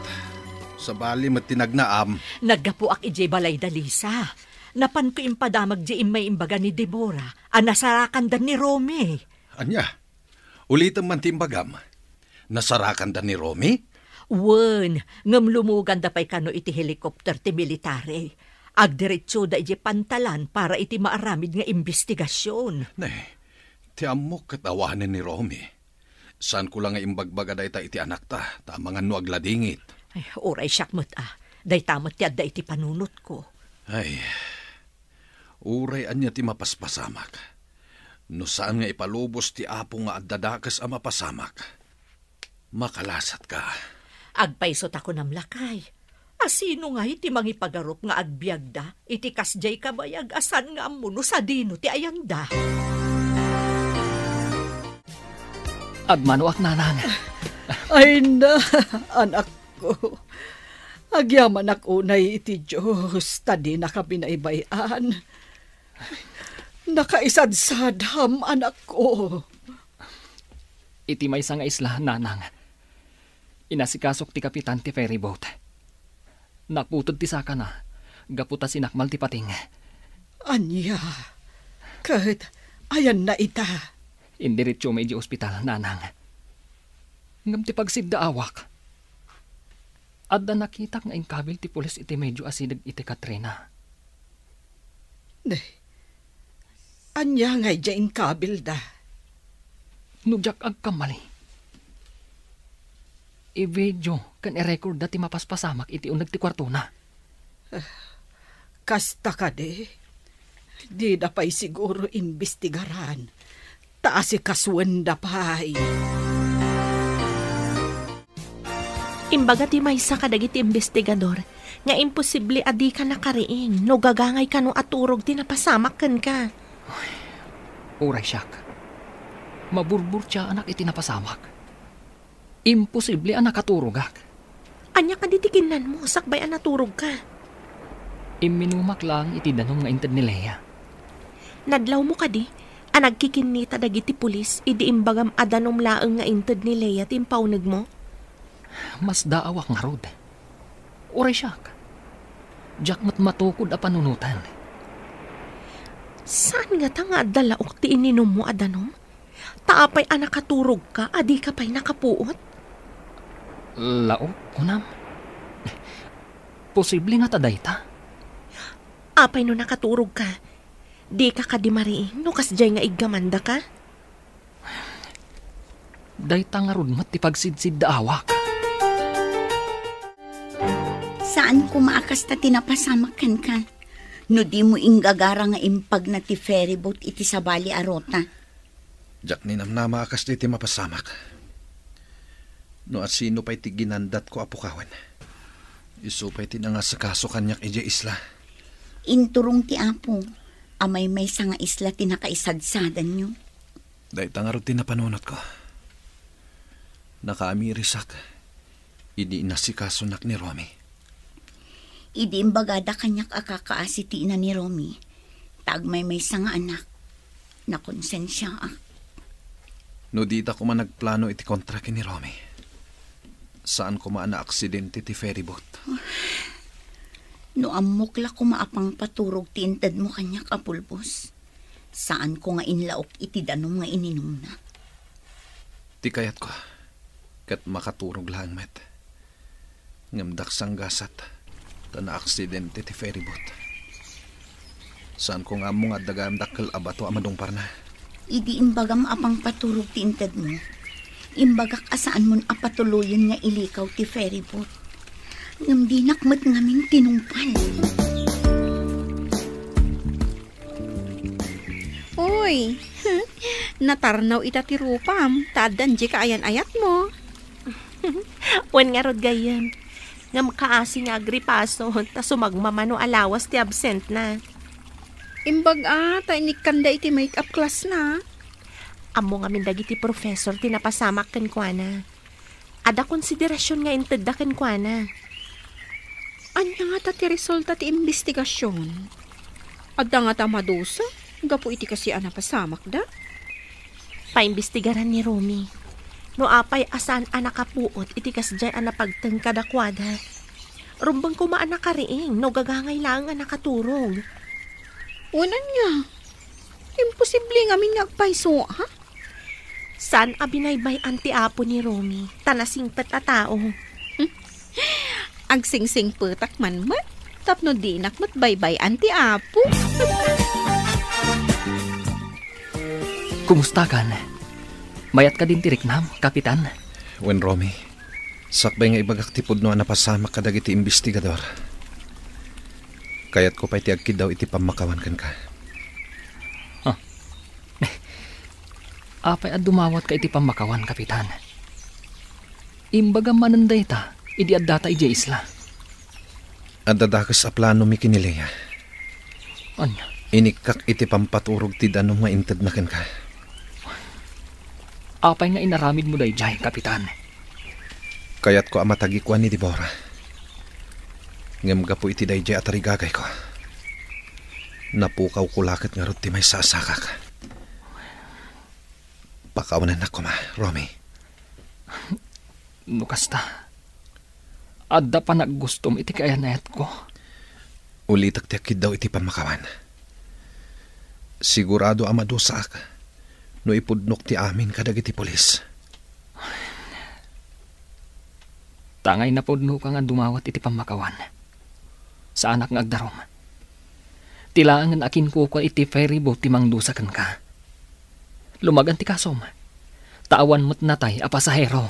sa bali matinagnaam?
Nagapuak ijay balay da Lisa. Napan ko impadamag di may imbaga ni Deborah, nasarakan dan ni Romy.
Anya, ulitan man timbagam. Nasarakan da ni Romy?
Wen, ngam lumugan da pa'y kano iti helikopter ti military. Agdiretso da iti pantalan para iti maaramid nga investigasyon.
Ti amok katawanan ni Romy. Saan ko lang nga imbagbaga da iti anak ta, tamangan no agladingit.
Ay, oray syakmat day tamat ti adda iti panunot ko.
Ay, uray anya ti mapaspasamak. No saan nga ipalubos ti apo nga addadakas a mapasamak. Makalasat ka.
Agpaisot ako namlakay. Asino nga iti mangipagarop nga agbiagda, iti kasjay kabayag asan nga amuno sa dino ti ayanda.
Agmanuak nanang.
Ay na, anak ko. Agyaman ako unay iti Diyos, tadi nakabinaybayan. Nakaisadsadham, anak ko.
Iti may nga isla, nanang. Inasikasok ti kapitan ti ferryboat. Naputod ti saka na, gaputa sinakmal ti pating.
Anya, kahit ayan na ita.
Indiretso may di ospital, nanang. Ngam ti pagsigda awak. Adda nakita nga ingkabil ti pulis iti medyo asidag iti Katrina.
Anya nga dyan kabil da.
Nujak agkamali. I-video kan i-record da ti mapaspasamak iti unag ti kwarto na.
Kasta ka de. Di da pa'y siguro imbestigaran. Taasi kaswan da pa'y.
Imbaga ti maysa kadagiti investigador nga imposible adi ka nakariing no gagangay ka no aturog ti napasamak ken ka.
Uray siyak. Maburbur siya anak iti napasamak. Imposible anak katurogak.
Anya ka ditikinan mo sakbay an naturog ka.
Iminumak lang iti danom nga inted ni Lea.
Nadlaw mo ka di, nagkikinita dagiti pulis idi imbagam adanom laeng nga inted ni Lea timpaunag mo.
Mas daawak nga rod. Uray siyak. Diyak matukod a panunutan.
Saan nga ta nga dalaok ti ininom mo adanom? Taapay anak katurog ka, adi ka pa'y nakapuot?
Laok, kunam. Posible nga taday ta.
Apay no nakaturog ka, di ka kadimariing no kasjay nga iggamanda ka?
Day ta nga rod mat ti pagsidsid daawak.
Saan ko maakas ta tinapasamakan ka? No di mo inggagara nga impag na ti ferryboat iti sabali arota.
Jak ni namnama akas ti mapasamak. No at sino pa'y ti ginandat ko apukawan. Isu pa'y tinangas sa kaso kanyak ija isla.
Inturong ti apo, amay may sa nga isla tinakaisadsadan nyo.
Day tangarot ti napanunot ko. Nakaamirisak. Idi nasikaso nak ni Romy.
Idi imbagada kanyak akakaasi ti ina ni Romy. Tagmay may sa nga anak. Nakonsensya ak.
No dita ko man nagplano iti kontraki ni Romy. Saan ko maana aksidente ti ferryboat?
No amukla ko maapang paturog ti inted mo kanyak apulbos. Saan ko nga inlaok iti danom nga ininom na?
Ti kayat ko. Kat makaturog lang met. Ngamdak sang gasat. Ta na aksidente ti ferryboat. Saan ko nga mo nga dagam dakkel abato amadong parna?
Idi imbagam apang paturog ti inted mo. Imbagak asaan mon apatuloyan nga ilikaw ti ferryboat. Ngam di nakmat ngamin tinumpal.
Uy, natarnaw ita ti rupam. Tadan di ka ayan-ayat mo.
Wan nga rod gayan. Ngam kaasi nga agripason, ta sumagmamano alawas ti absent na.
Imbag ta inikanda iti make-up class na.
Amo nga dagiti professor tinapasamak ken kuana. Ada konsiderasyon nga inted da ken kuana.
Anya nga ta ti resulta ti investigasyon. Adda nga ta madusa, gapo iti kasi napasamak da.
Paimbestigaran ni Romy. No apay asan anakapuot iti kasjay anapagteng kadakwada. Rumbang kumaan nakariing, no gagangay lang nakaturog.
Unan nga. Imposible nga min ngagpaiso, ha?
Saan abinaybay anti apo ni Romy? Tanasingpet a tao.
Agsingsing petak man mat. Tapno dinak mat baybay anti apo.
Kumusta kan? Mayat ka din tiriknam, Kapitan.
Wen Romy, sakbay nga ibagak tipod no napasama ka dagiti investigador. Kayat ko pa iti agkid daw iti pamakawan kan ka.
Apay at dumawat ka iti pamakawan, Kapitan. Imbaga mananday ta, idi at data iti isla.
At dadakas a plano mi kinilaya.
Anya?
Inikak iti pampaturog ti danong nga inted na kan ka.
Apay nga inaramid mo day jay, Kapitan.
Kayat ko amatagikwan ni Dibora. Ngam gapo iti day jay at arigagay ko. Napukaw ko lakit nga ti may sasakak. Pakawanan na ko Romy.
Nukasta. Adda pa naggustom iti kayanayat ko.
Ulitak ti akid daw iti pamakawan. Sigurado amadusak. No ipudnok ti amin kadag iti polis.
Tangay na pudno ka nga dumawat iti pamakawan. Sa anak nga agdarom. Tilaangan akin ko iti ferry boat ti mangdusakan ka. Lumagan ti kasom. Tawan mo't natay a pasahero.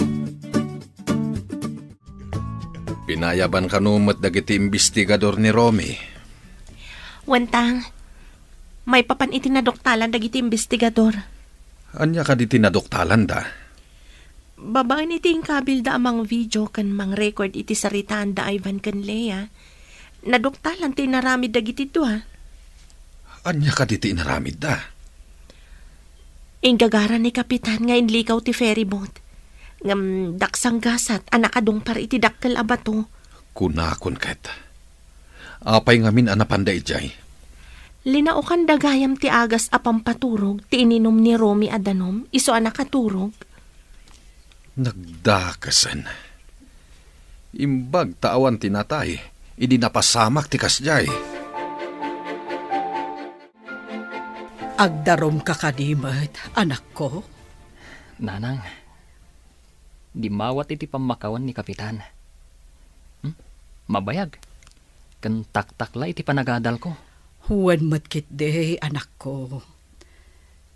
Pinayaban ka numat dagiti investigador ni Romy.
Wentang, may papan iti nadoktalan dagiti investigador.
Anya ka di tinadoktalan da?
Babaan iti kabil da amang video kan mang record iti saritaan da Ivan kan Lea. Nadoktalan ti naramid dagiti dua.
Anya ka di tinaramid da?
Ingagara ni Kapitan nga inlikaw ti ferry boat. Ngam daksang gasat anak adong par iti dakkel abato.
Kunakon ket. Apay ngamin anapanday jay.
Linaukan dagayam ti agas apang paturog ti ininom ni Romy adanom iso anak katurog.
Nagdakasan. Imbag taawan tinatay. Idi napasamak ti kasjay.
Agdarom ka kadimat, anak ko.
Nanang, di mawat iti pamakawan ni Kapitan. Mabayag. Kentak-takla iti panagadal ko.
Huwan matkit de, anak ko.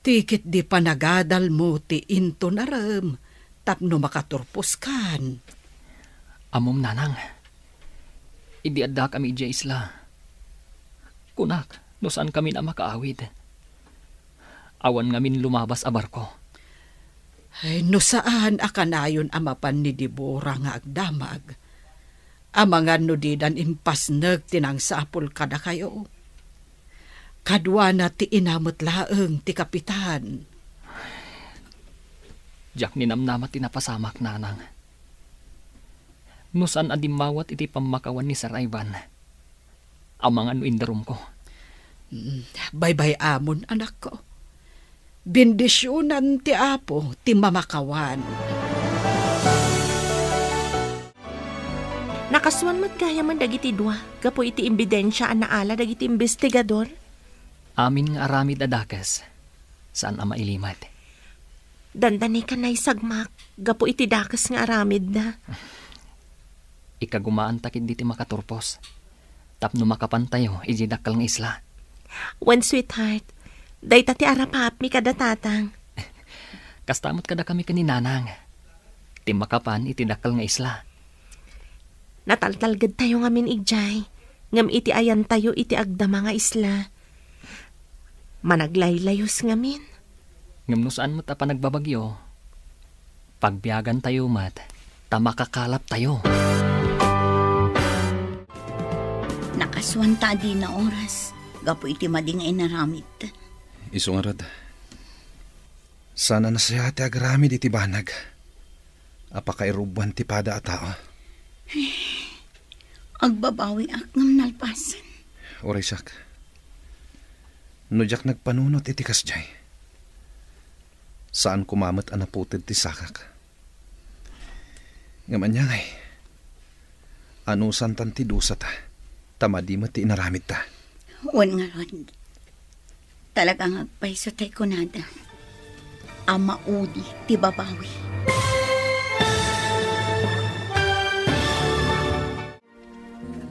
Tikit di panagadal mo ti into naram, tapno makaturpos kan.
Amom nanang, idi adda kami ija isla. Kunak, no saan kami na makaawid. Awan ngamin lumabas a barko.
Ay, no saan akanayon amapan ni Dibora nga agdamag. Amangan no didan impasnag tinang sapul kada kayo. Kadwa na ti inamot laeng ti Kapitan.
Jak ninamnamat tinapasamak nanang. No saan adimawat iti pamakawan ni Sir Ivan. Amangan no indarum ko.
Bye-bye amon, anak ko. Bendisyonan ti Apo, ti mamakawan.
Nakaswan mat gaya man dagiti dua, gapo iti imbidensya an naala dagiti investigador.
Amin nga aramid adakas, saan ama ilimat.
Dandani ka na'y sagmak, gapo iti dakas nga aramid na.
Ikagumaan takid diti makaturpos, tapno makapantayo, ijidakal nga isla.
When sweetheart, day tati arapap mi kada tatang.
Kastamot kada kami kaninanang. Timakapan iti dakal nga isla.
Nataltalgad tayo ngamin igjay. Ngam iti ayan tayo iti agdama nga isla. Managlaylayos ngamin.
Ngam no saan mo ta pa nagbabagyo. Pagbiyagan tayo mat, tamakakalap tayo.
Nakaswanta di na oras. Gapo iti mading inaramit.
Isungarad. Sana nasayate agramid iti banag. Apakairubuan ti pada a tao.
Agbabawi ak ngam nalpasan.
Oray sak. Nujak nagpanunot iti kasjay. Saan kumamat anaputid ti sakak. Ngaman niya ngay. Anusan tan ti dusa ta. Tamadi mo ti inaramid ta.
Wan nga ron. Talagang agpaiso tay kunada. Ama udi ti babawi.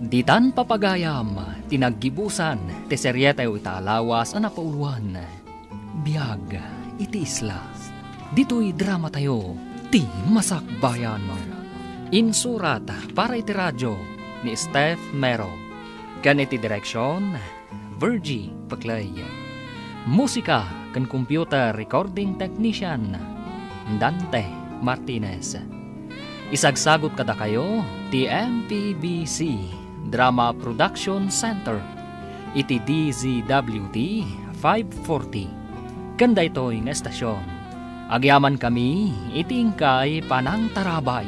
Ditan papagayam, tinaggibusan, ti serye tayo italawas ang napauluan. Biyag, iti isla. Dito'y drama tayo, ti masakbayan. Insurat para iti radyo ni Steph Mero. Kan iti direksyon, Virgie Paclay. Musika kan computer recording technician, Dante Martinez. Isagsagot kada kayo, ti MPBC Drama Production Center. Iti DZWT 540. Kanda ito'y nga estasyon. Agyaman kami, itingkay panang tarabay.